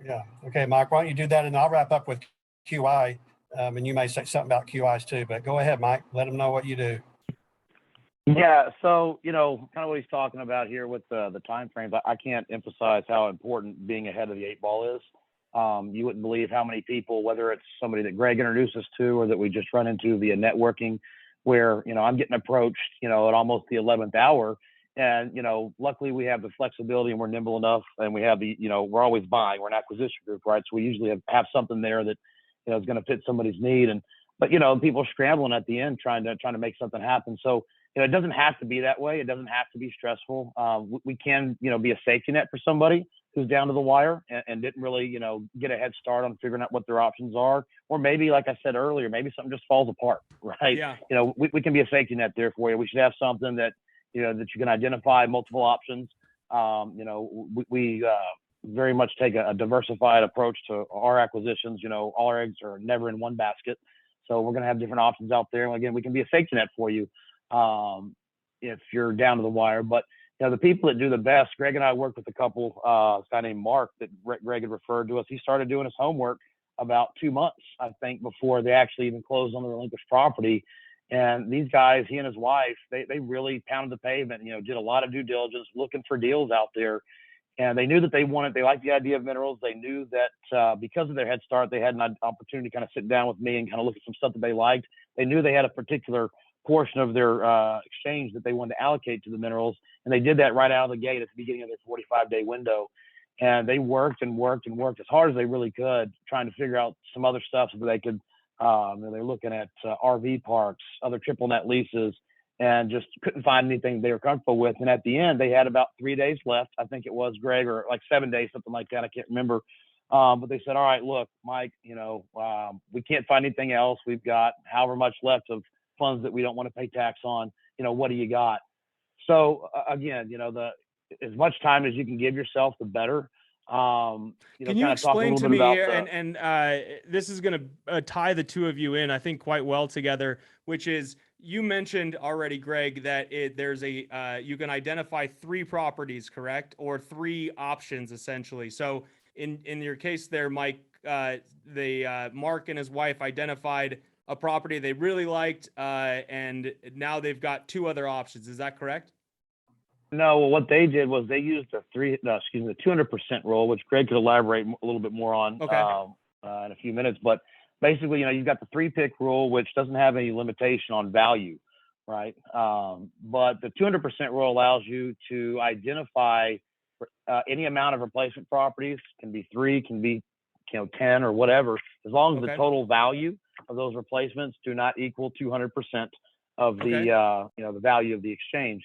Yeah. Okay, Mike, why don't you do that, and I'll wrap up with QI, and you may say something about QIs too, but go ahead, Mike. Let them know what you do. Yeah, so kind of what he's talking about here with the time frames, I can't emphasize how important being ahead of the 8 ball is. You wouldn't believe how many people, whether it's somebody that Greg introduced us to, or that we just run into via networking, where I'm getting approached at almost the 11th hour, and luckily we have the flexibility, and we're nimble enough, and we have the we're always buying. We're an acquisition group, right? So we usually have something there that is going to fit somebody's need, but people are scrambling at the end trying to make something happen. So it doesn't have to be that way. It doesn't have to be stressful. We can, be a safety net for somebody who's down to the wire and didn't really, get a head start on figuring out what their options are. Or maybe, like I said earlier, maybe something just falls apart, right? Yeah. We can be a safety net there for you. We should have something that, that you can identify multiple options. We very much take a diversified approach to our acquisitions. All our eggs are never in one basket. So we're going to have different options out there. And again, we can be a safety net for you if you're down to the wire. But the people that do the best, Greg and I worked with a couple, a guy named Mark that Greg had referred to us. He started doing his homework about 2 months, I think, before they actually even closed on the relinquished property. And these guys, he and his wife, they really pounded the pavement, did a lot of due diligence, looking for deals out there. And they knew that they liked the idea of minerals. They knew that because of their head start, they had an opportunity to kind of sit down with me and kind of look at some stuff that they liked. They knew they had a particular portion of their exchange that they wanted to allocate to the minerals. And they did that right out of the gate at the beginning of their 45-day window. And they worked and worked and worked as hard as they really could, trying to figure out some other stuff so that they could, they're looking at RV parks, other triple net leases, and just couldn't find anything they were comfortable with. And at the end, they had about 3 days left. I think it was, Greg, or like 7 days, something like that. I can't remember. But they said, all right, look, Mike, we can't find anything else. We've got however much left of funds that we don't want to pay tax on. What do you got? So again, as much time as you can give yourself, the better. Can you explain to me here, and this is going to tie the two of you in, I think, quite well together, which is, you mentioned already, Greg, that there's you can identify 3 properties, correct? Or 3 options, essentially. So in your case there, Mike, Mark and his wife identified a property they really liked, and now they've got 2 other options. Is that correct? No, well, what they did was they used the 200% rule, which Greg could elaborate a little bit more on in a few minutes. But basically, you've got the 3-pick rule, which doesn't have any limitation on value, right? But the 200% rule allows you to identify any amount of replacement properties. Can be 3, can be 10 or whatever, as long as the total value of those replacements do not equal 200% of the the value of the exchange.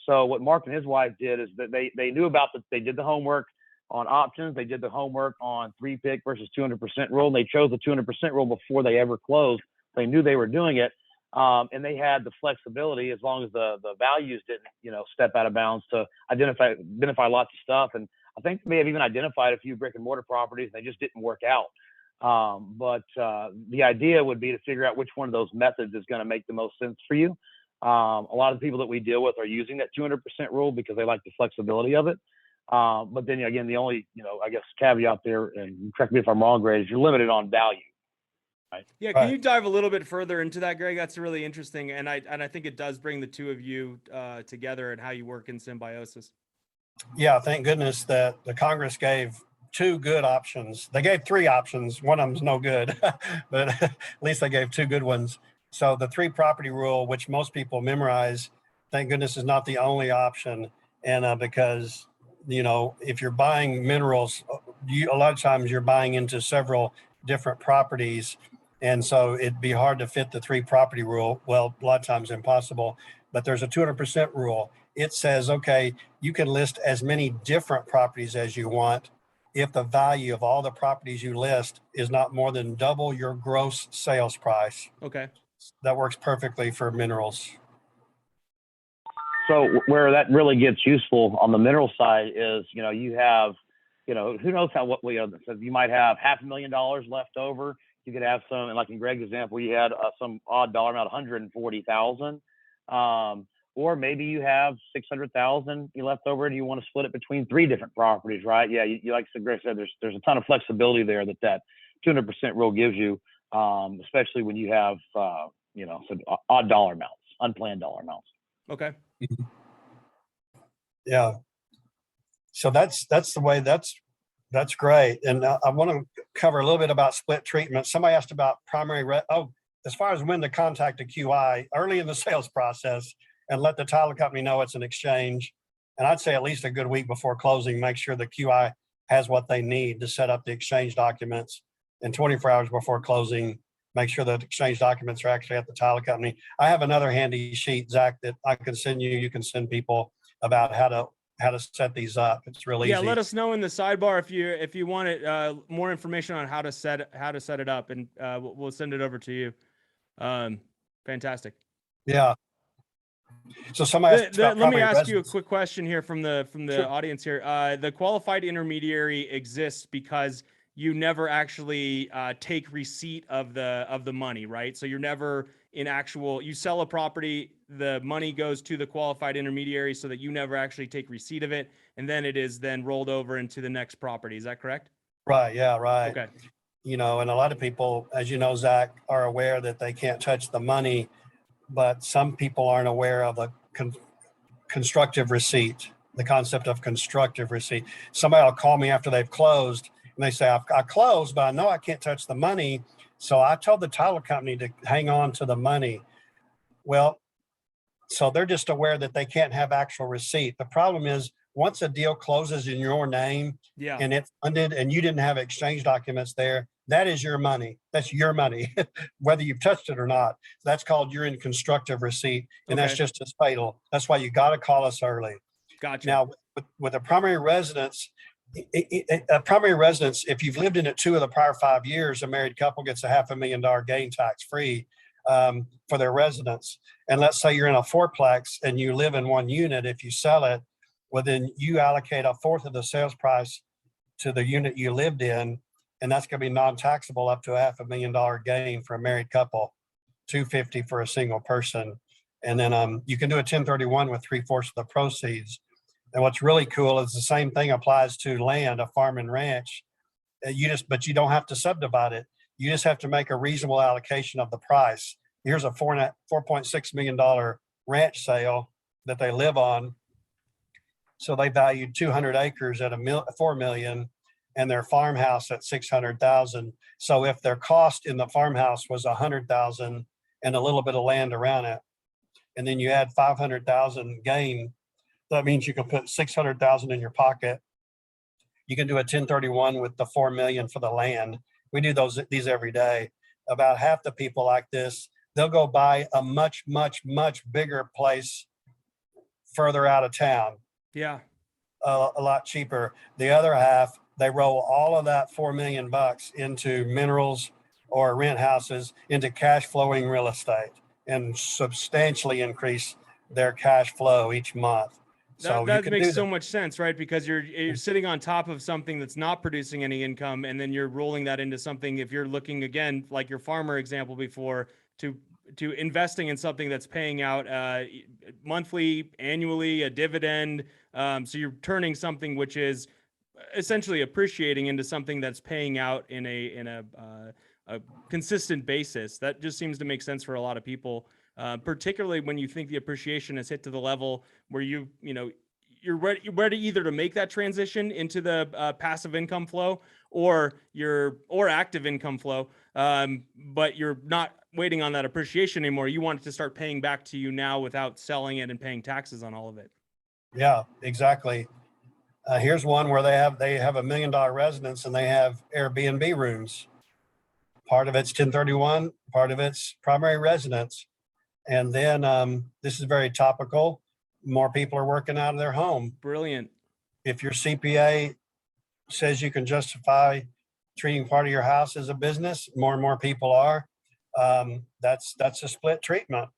So what Mark and his wife did is that they knew about they did the homework on options. They did the homework on 3-pick versus 200% rule. And they chose the 200% rule before they ever closed. They knew they were doing it. And they had the flexibility, as long as the values didn't, step out of bounds, to identify lots of stuff. And I think they may have even identified a few brick and mortar properties, and they just didn't work out. But the idea would be to figure out which one of those methods is going to make the most sense for you. A lot of the people that we deal with are using that 200% rule because they like the flexibility of it. But then again, the only, I guess, caveat there, and correct me if I'm wrong, Greg, is you're limited on value. Right? Yeah, can you dive a little bit further into that, Greg? That's really interesting, and I think it does bring the two of you together and how you work in symbiosis. Yeah, thank goodness that the Congress gave two good options. They gave three options. One of them's no good, but at least they gave two good ones. So the three property rule, which most people memorize, thank goodness is not the only option. And because, if you're buying minerals, a lot of times you're buying into several different properties. And so it'd be hard to fit the three property rule. Well, a lot of times impossible, but there's a 200% rule. It says, okay, you can list as many different properties as you want if the value of all the properties you list is not more than double your gross sales price. Okay. That works perfectly for minerals. So where that really gets useful on the mineral side is, you have, who knows so you might have $500,000 left over. You could have some, and like in Greg's example, you had some odd dollar amount, 140,000. Or maybe you have 600,000 left over and you want to split it between three different properties, right? Yeah, you like Greg said, there's a ton of flexibility there that 200% rule gives you, especially when you have some odd dollar amounts, unplanned dollar amounts. Okay. Yeah. So that's the way. That's great. And I want to cover a little bit about split treatment. Somebody asked about as far as when to contact a QI early in the sales process and let the title company know it's an exchange. And I'd say at least a good week before closing, make sure the QI has what they need to set up the exchange documents. And 24 hours before closing, make sure that exchange documents are actually at the title company. I have another handy sheet, Zach, that I can send you. You can send people about how to set these up. It's really easy. Yeah, let us know in the sidebar if you want it more information on how to set it up, and we'll send it over to you. Fantastic. Yeah. So somebody let me ask you a quick question here from the Sure. audience here. The qualified intermediary exists because you never actually take receipt of the money, right? So you're never you sell a property, the money goes to the qualified intermediary so that you never actually take receipt of it, and then it is then rolled over into the next property. Is that correct? Right. Yeah. Right. Okay. And a lot of people, as you know, Zach, are aware that they can't touch the money, but some people aren't aware of the constructive receipt, the concept of constructive receipt. Somebody will call me after they've closed and they say, I closed, but I know I can't touch the money. So I told the title company to hang on to the money. Well, so they're just aware that they can't have actual receipt. The problem is once a deal closes in your name and it's funded and you didn't have exchange documents there, that is your money. That's your money, whether you've touched it or not. That's called you're in constructive receipt, and that's just as fatal. That's why you got to call us early. Gotcha. Now, with a primary residence, if you've lived in it 2 of the prior 5 years, a married couple gets a $500,000 gain tax free for their residence. And let's say you're in a 4-plex and you live in 1 unit. If you sell it, well, then you allocate a fourth of the sales price to the unit you lived in. And that's going to be non-taxable up to a $500,000 gain for a married couple, $250,000 for a single person. And then you can do a 1031 with 3/4 of the proceeds. And what's really cool is the same thing applies to land, a farm and ranch. But you don't have to subdivide it. You just have to make a reasonable allocation of the price. Here's a $4.6 million ranch sale that they live on. So they valued 200 acres at $4 million. And their farmhouse at 600,000. So if their cost in the farmhouse was 100,000 and a little bit of land around it, and then you add 500,000 gain, that means you can put 600,000 in your pocket. You can do a 1031 with the 4 million for the land. We do these every day. About half the people like this, they'll go buy a much, much, much bigger place further out of town. Yeah. A lot cheaper. The other half, they roll all of that $4 million into minerals or rent houses into cash flowing real estate. and substantially increase their cash flow each month. So That you can makes do so that. much sense, right? Because you're sitting on top of something that's not producing any income, and then you're rolling that into something. If you're looking again, like your farmer example before, to investing in something that's paying out monthly, annually, a dividend. So you're turning something which is essentially appreciating into something that's paying out in a consistent basis. That just seems to make sense for a lot of people. Particularly when you think the appreciation has hit to the level where you're ready either to make that transition into the passive income flow or active income flow, but you're not waiting on that appreciation anymore. You want it to start paying back to you now without selling it and paying taxes on all of it. Yeah, exactly. Here's one where they have $1 million residence and they have Airbnb rooms. Part of it's 1031, part of it's primary residence. And then this is very topical. More people are working out of their home. Brilliant. If your CPA says you can justify treating part of your house as a business, more and more people are. That's a split treatment.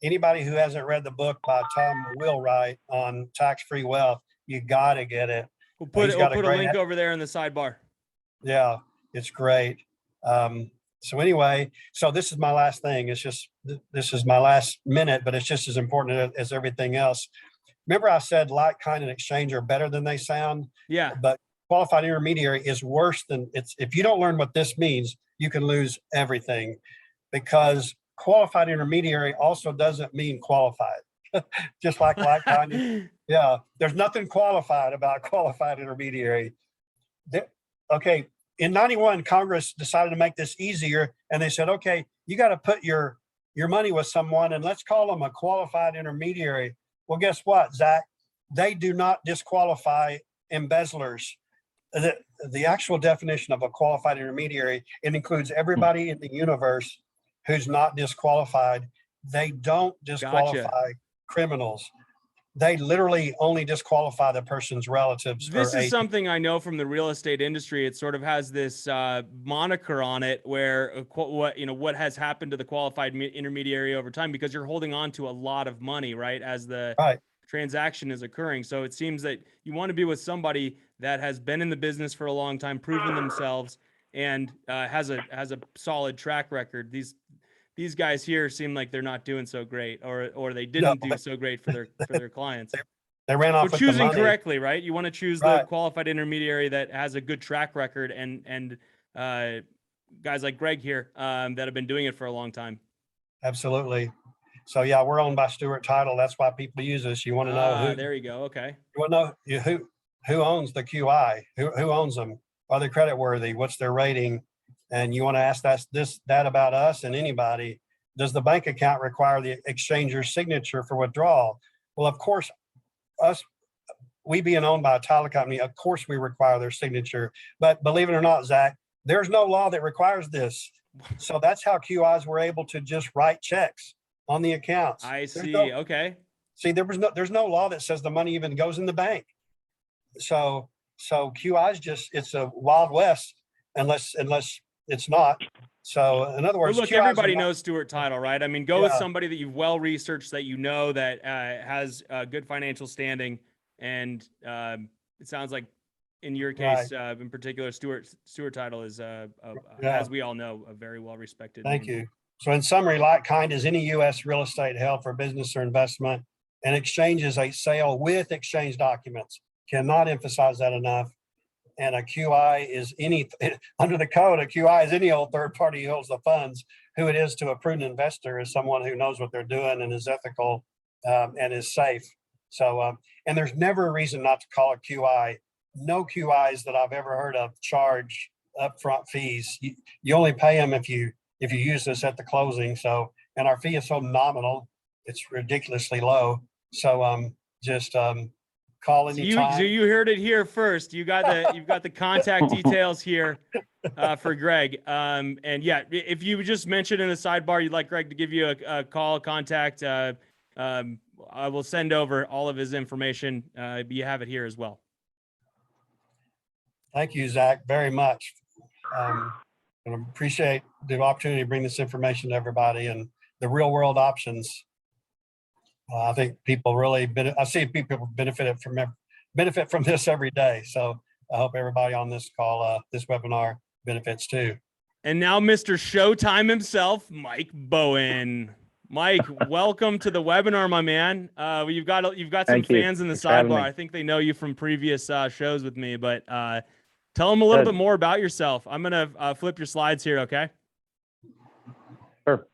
Anybody who hasn't read the book by Tom Wheelwright on tax-free wealth, you got to get it. We'll put He's a got a great- link over there in the sidebar. Yeah, it's great. So anyway, so this is my last thing. This is my last minute, but it's just as important as everything else. Remember I said like, kind, and exchange are better than they sound? Yeah. But qualified intermediary is worse than it's. If you don't learn what this means, you can lose everything, because qualified intermediary also doesn't mean qualified. Just like kind. Yeah, there's nothing qualified about qualified intermediary. Okay. In 91, Congress decided to make this easier, and they said, okay, you got to put your money with someone, and let's call them a qualified intermediary. Well, guess what, Zach? They do not disqualify embezzlers. The actual definition of a qualified intermediary, it includes everybody in the universe who's not disqualified. They don't disqualify criminals. They literally only disqualify the person's relatives. This is something I know from the real estate industry. It sort of has this moniker on it where what has happened to the qualified intermediary over time, because you're holding on to a lot of money, right, as the transaction is occurring. So it seems that you want to be with somebody that has been in the business for a long time, proven themselves, and has a solid track record. These guys here seem like they're not doing so great, or they didn't do so great for their clients. They ran off with the money. Choosing correctly, right? You want to choose the qualified intermediary that has a good track record, and guys like Greg here that have been doing it for a long time. Absolutely. So yeah, we're owned by Stewart Title. That's why people use us. You want to know who? There you go. Okay. You want to know who owns the QI? Who owns them? Are they credit worthy? What's their rating? And you want to ask that about us and anybody. Does the bank account require the exchanger's signature for withdrawal? Well, of course, we being owned by a title company, of course we require their signature. But believe it or not, Zach, there's no law that requires this. So that's how QIs were able to just write checks on the accounts. I see. Okay. See, there's no law that says the money even goes in the bank. So QIs it's a Wild West unless it's not. So in other words, look, everybody knows Stewart Title, right? I mean, go with somebody that you've well researched, that you know that has good financial standing, and it sounds like in your case, in particular, Stewart Title is, as we all know, a very well respected. Thank you. So in summary, like kind is any U.S. real estate held for business or investment, and exchange is a sale with exchange documents. Cannot emphasize that enough. And a QI is under the code, a QI is any old third party who holds the funds. Who it is to a prudent investor is someone who knows what they're doing and is ethical and is safe. So, and there's never a reason not to call a QI. No QIs that I've ever heard of charge upfront fees. You only pay them if you use this at the closing. So, and our fee is so nominal, it's ridiculously low. So, just call anytime. So you heard it here first. You've got the contact details here for Greg. And yeah, if you just mention in the sidebar you'd like Greg to give you a call, contact, I will send over all of his information. You have it here as well. Thank you, Zach, very much. I appreciate the opportunity to bring this information to everybody, and the real world options. I think people really, I see people benefit from this every day. So I hope everybody on this call, this webinar benefits too. And now Mr. Showtime himself, Mike Bowen. Mike, welcome to the webinar, my man. You've got some fans in the sidebar. I think they know you from previous shows with me, but tell them a little bit more about yourself. I'm going to flip your slides here, okay? Sure.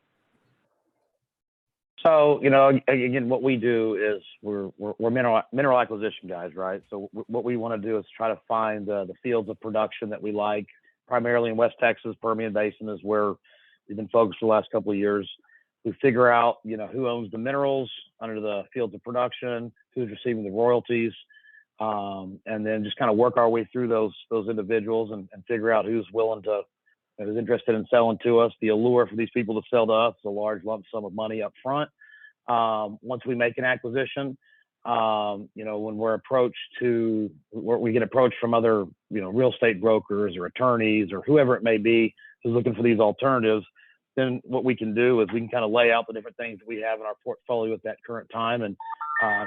So, you know, again, what we do is we're mineral acquisition guys, right? So what we want to do is try to find the fields of production that we like, primarily in West Texas. Permian Basin is where we've been focused for the last couple of years. We figure out, you know, who owns the minerals under the fields of production, who's receiving the royalties, and then just kind of work our way through those individuals and figure out who's interested in selling to us. The allure for these people to sell to us is a large lump sum of money up front. Once we make an acquisition, you know, when we get approached from other, you know, real estate brokers or attorneys or whoever it may be who's looking for these alternatives, then what we can do is we can kind of lay out the different things that we have in our portfolio at that current time and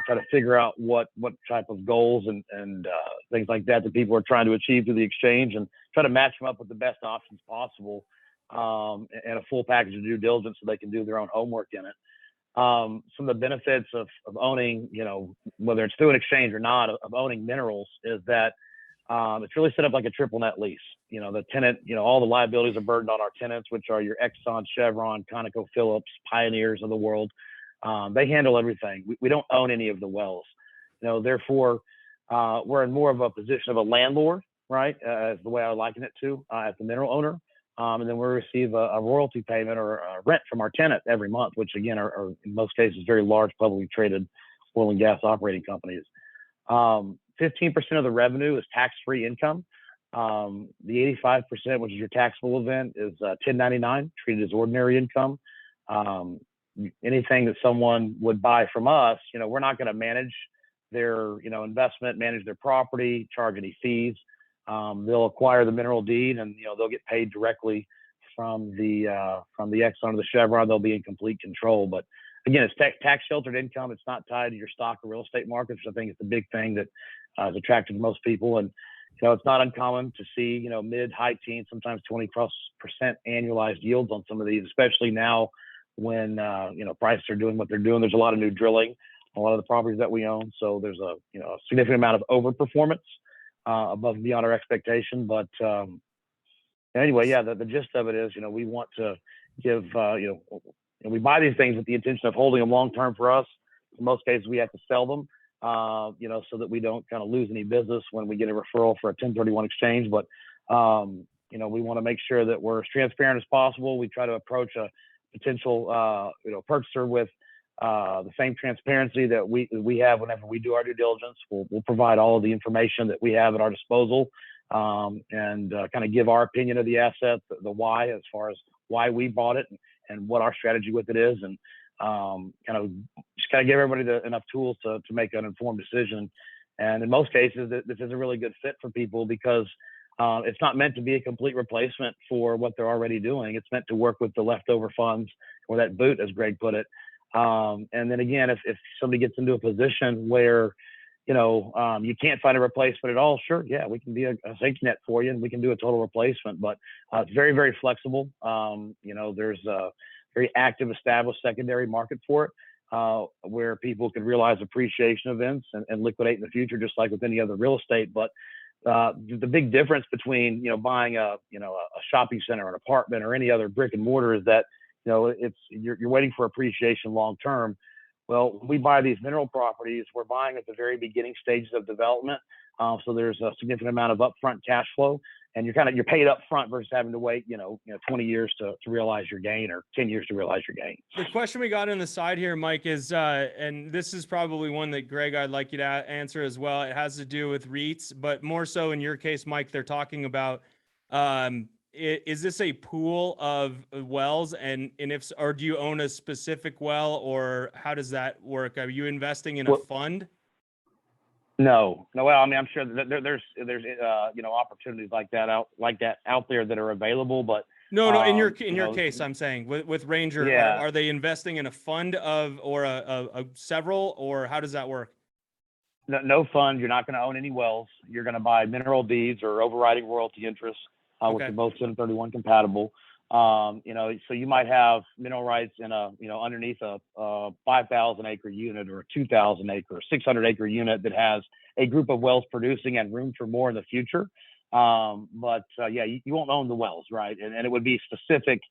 try to figure out what type of goals and things like that people are trying to achieve through the exchange, and try to match them up with the best options possible, and a full package of due diligence so they can do their own homework in it. Some of the benefits of owning, you know, whether it's through an exchange or not, of owning minerals is that it's really set up like a triple net lease. You know, the tenant, you know, all the liabilities are burdened on our tenants, which are your Exxon, Chevron, ConocoPhillips, Pioneers of the world. They handle everything. We don't own any of the wells. You know, therefore, we're in more of a position of a landlord, right? Is the way I liken it to, as the mineral owner. And then we receive a royalty payment or a rent from our tenant every month, which again are in most cases very large publicly traded oil and gas operating companies. 15% of the revenue is tax-free income. The 85%, which is your taxable event, is 1099, treated as ordinary income. Anything that someone would buy from us, you know, we're not going to manage their, you know, investment, manage their property, charge any fees. They'll acquire the mineral deed, and you know they'll get paid directly from the Exxon or the Chevron. They'll be in complete control. But again, it's tax sheltered income. It's not tied to your stock or real estate markets, which I think is the big thing that is attractive to most people. And you know, it's not uncommon to see, you know, mid high teens, sometimes 20+% annualized yields on some of these, especially now when you know, prices are doing what they're doing. There's a lot of new drilling on a lot of the properties that we own, so there's a, you know, a significant amount of overperformance above and beyond our expectation. But anyway, yeah, the gist of it is, you know, we want to give, you know, and we buy these things with the intention of holding them long term for us. In most cases, we have to sell them, you know, so that we don't kind of lose any business when we get a referral for a 1031 exchange. But you know, we want to make sure that we're as transparent as possible. We try to approach a potential, you know, purchaser with the same transparency that we have whenever we do our due diligence. We'll provide all of the information that we have at our disposal, and kind of give our opinion of the asset, the why, as far as why we bought it and what our strategy with it is, and kind of give everybody enough tools to make an informed decision. And in most cases, this is a really good fit for people because it's not meant to be a complete replacement for what they're already doing. It's meant to work with the leftover funds, or that boot, as Greg put it. And then again, if somebody gets into a position where, you know, you can't find a replacement at all, sure, yeah, we can be a safety net for you, and we can do a total replacement. But it's very, very flexible. You know, there's a very active, established secondary market for it, where people can realize appreciation events and liquidate in the future, just like with any other real estate. But the big difference between, you know, buying a shopping center, an apartment, or any other brick and mortar is that, you know, you're waiting for appreciation long term. Well, when we buy these mineral properties, we're buying at the very beginning stages of development. So there's a significant amount of upfront cash flow, and you're paid up front versus having to wait, you know, 20 years to realize your gain, or 10 years to realize your gain. The question we got on the side here, Mike, is, and this is probably one that Greg, I'd like you to answer as well. It has to do with REITs, but more so in your case, Mike, they're talking about, is this a pool of wells, and if, or do you own a specific well, or how does that work? Are you investing in a fund? No. Well, I mean, I'm sure that there's you know, opportunities like that out there that are available, but No. In your You know, case, I'm saying with Ranger, yeah, are they investing in a fund of or a several, or how does that work? no fund. You're not going to own any wells. You're going to buy mineral deeds or overriding royalty interests, which Okay. are both 1031 compatible. You know, so you might have mineral rights in a, you know, underneath a 5,000 acre unit or a 2,000 acre, 600 acre unit that has a group of wells producing and room for more in the future. Yeah, you won't own the wells, right? And it would be specific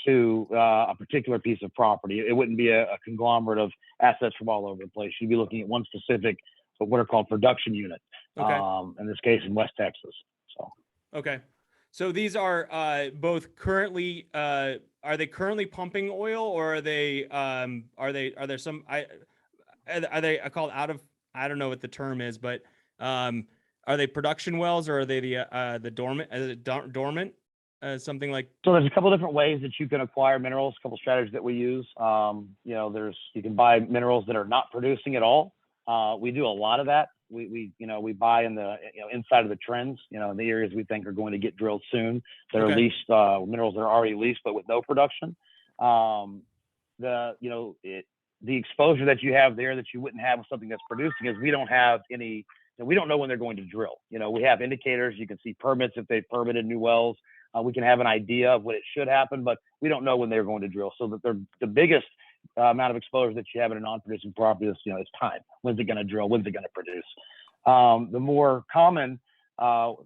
to a particular piece of property. It wouldn't be a conglomerate of assets from all over the place. You'd be looking at one specific, what are called production units. Okay. In this case, in West Texas. So. Okay. So these are both currently are they currently pumping oil, or are they are there some are they called out of, I don't know what the term is, but are they production wells, or are they the dormant something like? So there's a couple different ways that you can acquire minerals, a couple strategies that we use. You know, you can buy minerals that are not producing at all. We do a lot of that. We buy in the, you know, inside of the trends, you know, in the areas we think are going to get drilled soon. That are leased, minerals that are already leased, but with no production. The exposure that you have there that you wouldn't have with something that's producing is we don't have any, we don't know when they're going to drill. You know, we have indicators. You can see permits if they've permitted new wells. We can have an idea of when it should happen, but we don't know when they're going to drill. So that the biggest amount of exposure that you have in a non-producing property is, you know, it's time. When's it going to drill? When's it going to produce? The more common type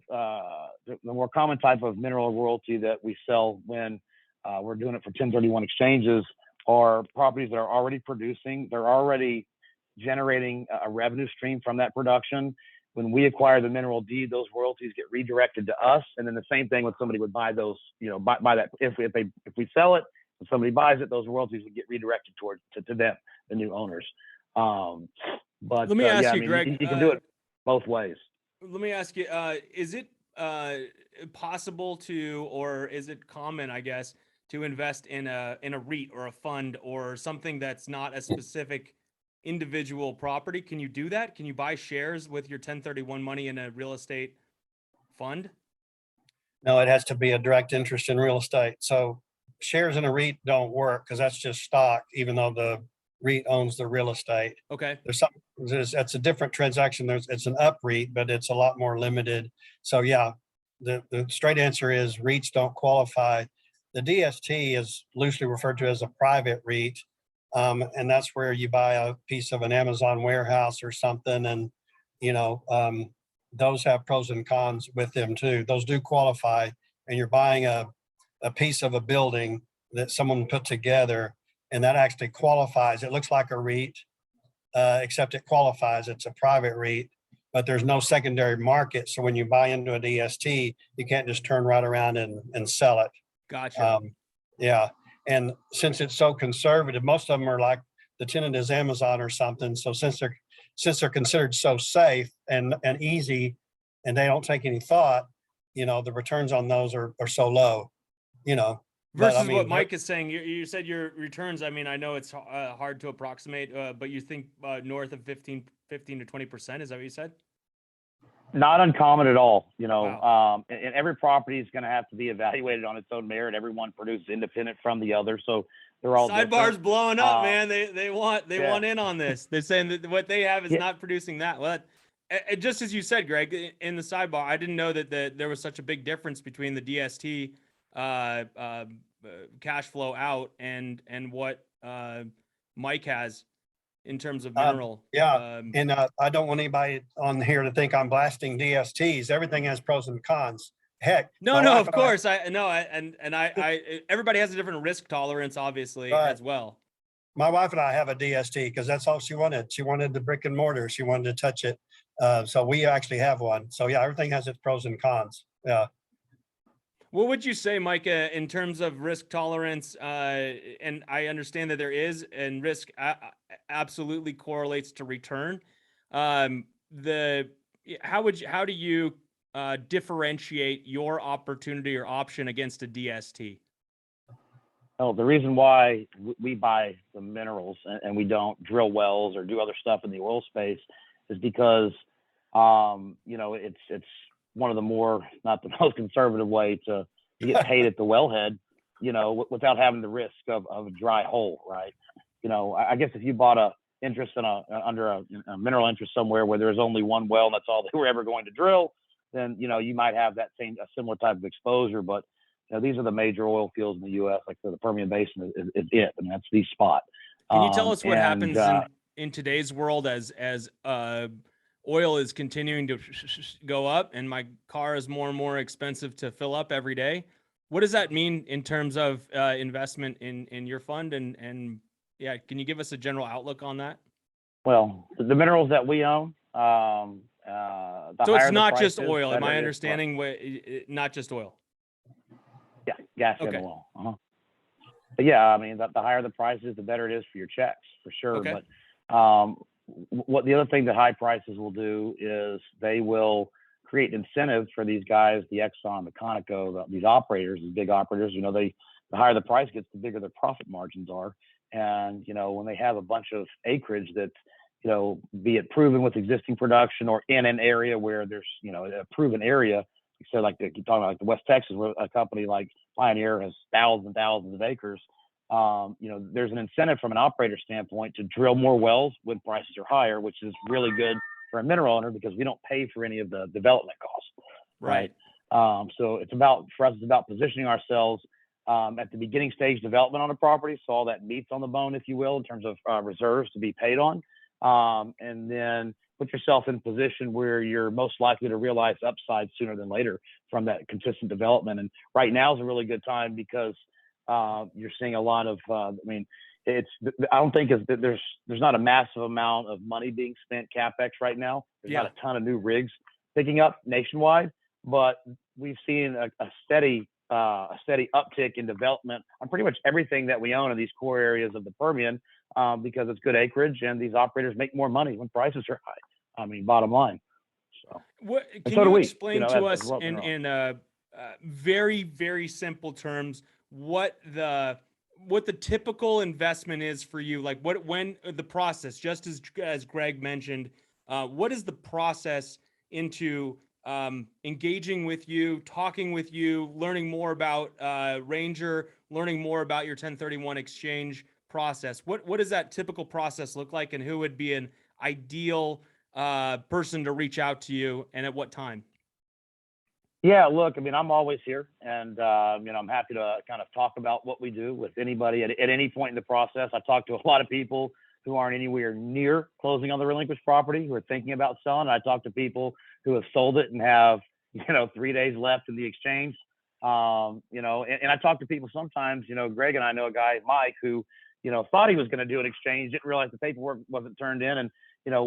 of mineral royalty that we sell when we're doing it for 1031 exchanges are properties that are already producing. They're already generating a revenue stream from that production. When we acquire the mineral deed, those royalties get redirected to us. And then the same thing when somebody would buy those, you know, buy that, if we sell it, if somebody buys it, those royalties would get redirected to them, the new owners. But let me ask yeah, you, I mean, Greg, you can do it both ways. Let me ask you, is it possible to, or is it common, I guess, to invest in a REIT or a fund or something that's not a specific individual property? Can you do that? Can you buy shares with your 1031 money in a real estate fund? No, it has to be a direct interest in real estate. So shares in a REIT don't work because that's just stock, even though the REIT owns the real estate. Okay. That's a different transaction. It's an up REIT, but it's a lot more limited. So yeah, the straight answer is REITs don't qualify. The DST is loosely referred to as a private REIT. And that's where you buy a piece of an Amazon warehouse or something. And, you know, those have pros and cons with them too. Those do qualify, and you're buying a piece of a building that someone put together, and that actually qualifies. It looks like a REIT, except it qualifies. It's a private REIT, but there's no secondary market. So when you buy into a DST, you can't just turn right around and sell it. Gotcha. Yeah. And since it's so conservative, most of them are like the tenant is Amazon or something. So since they're considered so safe and easy, and they don't take any thought, you know, the returns on those are so low, you know. Versus I mean, what Mike is saying, you said your returns, I mean, I know it's hard to approximate, but you think north of 15 to 20%, is that what you said? Not uncommon at all, you know. Wow. And every property is going to have to be evaluated on its own merit. Everyone produces independent from the other, so they're all Sidebar's different. blowing up, man. They want in on this. They're saying that what they have is not producing that. Well, just as you said, Greg, in the sidebar, I didn't know that there was such a big difference between the DST cash flow out and what Mike has in terms of mineral. And I don't want anybody on here to think I'm blasting DSTs. Everything has pros and cons. Heck, no, of course. Everybody has a different risk tolerance, obviously, as well. My wife and I have a DST because that's all she wanted. She wanted the brick and mortar. She wanted to touch it. So we actually have one. So yeah, everything has its pros and cons. Yeah. What would you say, Micah, in terms of risk tolerance? And I understand that there is, and risk absolutely correlates to return. How do you differentiate your opportunity or option against a DST? Oh, the reason why we buy the minerals and we don't drill wells or do other stuff in the oil space is because, you know, it's one of the more, not the most conservative way to to get paid at the wellhead, without having the risk of a dry hole, right? I guess if you bought a interest in under a mineral interest somewhere where there's only one well and that's all they were ever going to drill, then you might have a similar type of exposure. But these are the major oil fields in the U.S. Like the Permian Basin is it. I mean, that's the spot. Can you tell us what happens in today's world as oil is continuing to go up and my car is more and more expensive to fill up every day? What does that mean in terms of investment in your fund? And yeah, can you give us a general outlook on that? Well, the minerals that we own, so it's not just oil. Am I understanding? Not just oil. Yeah, gas and oil. But yeah, I mean, the higher the prices, the better it is for your checks, for sure. Okay. But what the other thing that high prices will do is they will create incentives for these guys, the Exxon, the Conoco, these operators, these big operators. The higher the price gets, the bigger their profit margins are. And when they have a bunch of acreage that, be it proven with existing production or in an area where there's a proven area. So like you're talking about like the West Texas, where a company like Pioneer has thousands and thousands of acres. There's an incentive from an operator standpoint to drill more wells when prices are higher, which is really good for a mineral owner because we don't pay for any of the development costs. Right. So it's about positioning ourselves at the beginning stage development on a property. So all that meat's on the bone, if you will, in terms of reserves to be paid on. And then put yourself in a position where you're most likely to realize upside sooner than later from that consistent development. And right now is a really good time because you're seeing a lot of, I don't think there's not a massive amount of money being spent CapEx right now. There's not a ton of new rigs picking up nationwide, but we've seen a steady uptick in development on pretty much everything that we own in these core areas of the Permian, because it's good acreage and these operators make more money when prices are high. I mean, bottom line. So, can you explain to us in very, very simple terms what the typical investment is for you? Like when the process, just as Greg mentioned, what is the process into engaging with you, talking with you, learning more about Ranger, learning more about your 1031 exchange process? What does that typical process look like, and who would be an ideal person to reach out to you, and at what time? Yeah, look, I mean, I'm always here, and I'm happy to kind of talk about what we do with anybody at any point in the process. I talk to a lot of people who aren't anywhere near closing on the relinquished property, who are thinking about selling. I talk to people who have sold it and have 3 days left in the exchange. And I talk to people sometimes. Greg and I know a guy, Mike, who thought he was going to do an exchange, didn't realize the paperwork wasn't turned in, and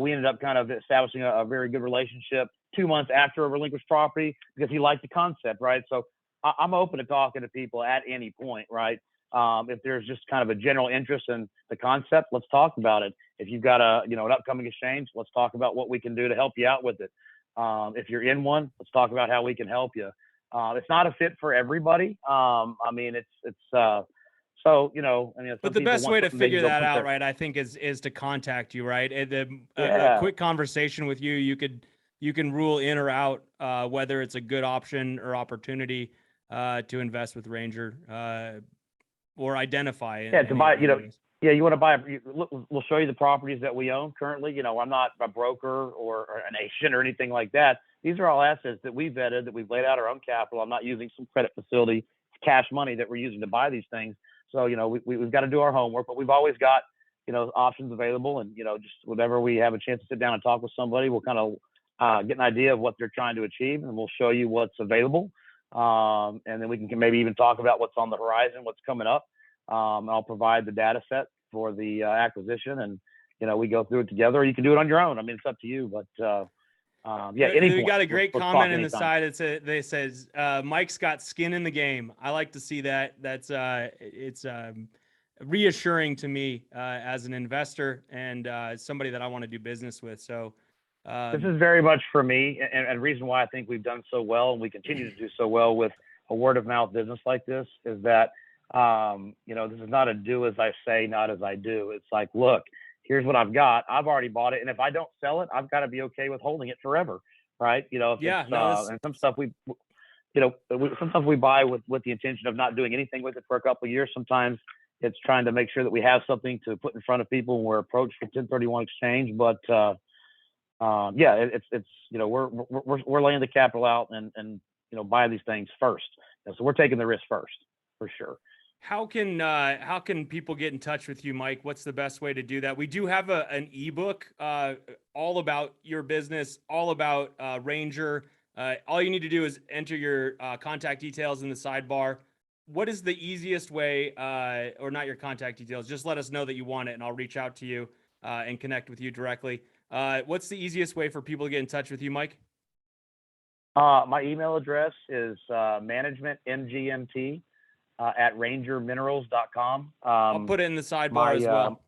we ended up kind of establishing a very good relationship 2 months after a relinquished property because he liked the concept, right? So I'm open to talking to people at any point, right? If there's just kind of a general interest in the concept, let's talk about it. If you've got an upcoming exchange, let's talk about what we can do to help you out with it. If you're in one, let's talk about how we can help you. It's not a fit for everybody. But the best way to figure that out, right, I think is to contact you, right? A quick conversation with you, you can rule in or out whether it's a good option or opportunity to invest with Ranger or identify. You want to buy. We'll show you the properties that we own currently. I'm not a broker or an agent or anything like that. These are all assets that we vetted, that we've laid out our own capital. I'm not using some credit facility, cash money that we're using to buy these things. So, we've got to do our homework, but we've always got, options available. And, just whenever we have a chance to sit down and talk with somebody, we'll kind of get an idea of what they're trying to achieve, and we'll show you what's available. And then we can maybe even talk about what's on the horizon, what's coming up. I'll provide the data set for the acquisition, and, we go through it together, or you can do it on your own. I mean, it's up to you, but we got a great comment in the side. They says Mike's got skin in the game. I like to see that. It's reassuring to me as an investor and somebody that I want to do business with. So this is very much for me, and reason why I think we've done so well and we continue to do so well with a word of mouth business like this is that this is not a do as I say, not as I do. It's like, look, here's what I've got. I've already bought it. And if I don't sell it, I've got to be okay with holding it forever. Right. And some stuff sometimes we buy with the intention of not doing anything with it for a couple of years. Sometimes it's trying to make sure that we have something to put in front of people when we're approached for 1031 exchange. But we're laying the capital out and buy these things first. So we're taking the risk first for sure. How can people get in touch with you, Mike? What's the best way to do that? We do have an ebook all about your business, all about Ranger. All you need to do is enter your contact details in the sidebar. What is the easiest way, or not your contact details? Just let us know that you want it, and I'll reach out to you and connect with you directly. What's the easiest way for people to get in touch with you, Mike? My email address is managementmgmt at rangerminerals.com. I'll put it in the sidebar as well.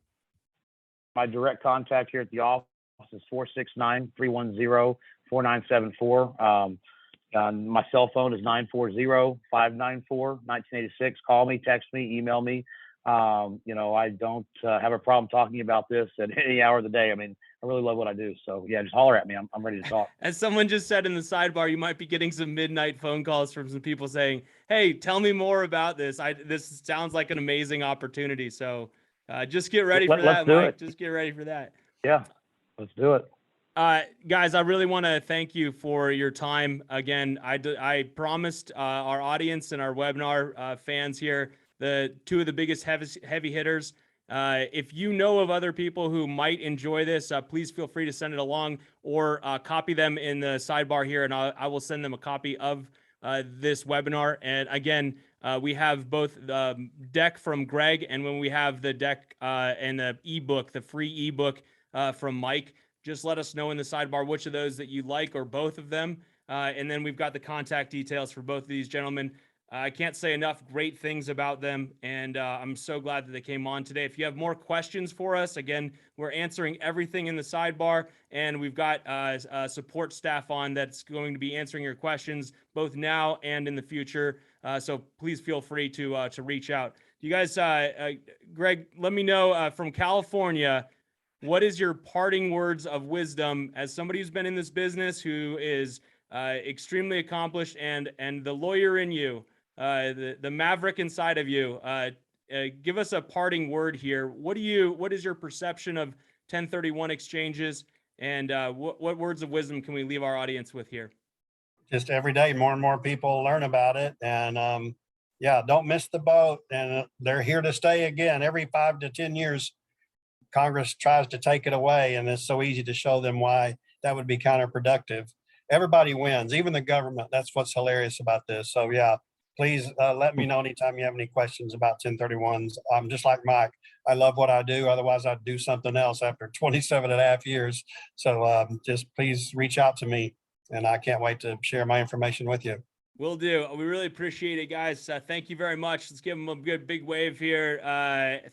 My direct contact here at the office is 469-310-4974. My cell phone is 940-594-1986. Call me, text me, email me. I don't have a problem talking about this at any hour of the day. I mean, I really love what I do. So yeah, just holler at me. I'm ready to talk. As someone just said in the sidebar, you might be getting some midnight phone calls from some people saying, "Hey, tell me more about this. This sounds like an amazing opportunity." So just get ready for that, Mike. Just get ready for that. Yeah, let's do it. Guys, I really want to thank you for your time. Again, I promised our audience and our webinar fans here, the two of the biggest heavy hitters. If you know of other people who might enjoy this, please feel free to send it along or copy them in the sidebar here, and I will send them a copy of this webinar. And again, we have both the deck from Greg, and when we have the deck and the ebook, the free ebook from Mike, just let us know in the sidebar which of those that you like, or both of them. And then we've got the contact details for both of these gentlemen. I can't say enough great things about them, and I'm so glad that they came on today. If you have more questions for us, again, we're answering everything in the sidebar, and we've got support staff on that's going to be answering your questions both now and in the future. So please feel free to reach out. You guys, Greg, let me know from California, what is your parting words of wisdom as somebody who's been in this business, who is extremely accomplished, and the lawyer in you, the maverick inside of you? Give us a parting word here. What is your perception of 1031 exchanges, and what words of wisdom can we leave our audience with here? Just every day, more and more people learn about it, and don't miss the boat. And they're here to stay again. Every 5 to 10 years, Congress tries to take it away, and it's so easy to show them why that would be counterproductive. Everybody wins, even the government. That's what's hilarious about this. So yeah, please let me know anytime you have any questions about 1031s. I'm just like Mike. I love what I do. Otherwise, I'd do something else after 27 and a half years. So just please reach out to me, and I can't wait to share my information with you. Will do. We really appreciate it, guys. Thank you very much. Let's give them a good big wave here.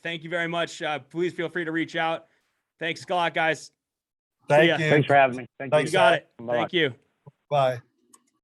Thank you very much. Please feel free to reach out. Thanks a lot, guys. Thank you. Thanks for having me. Thank you. You got it. Bye-bye. Thank you. Bye.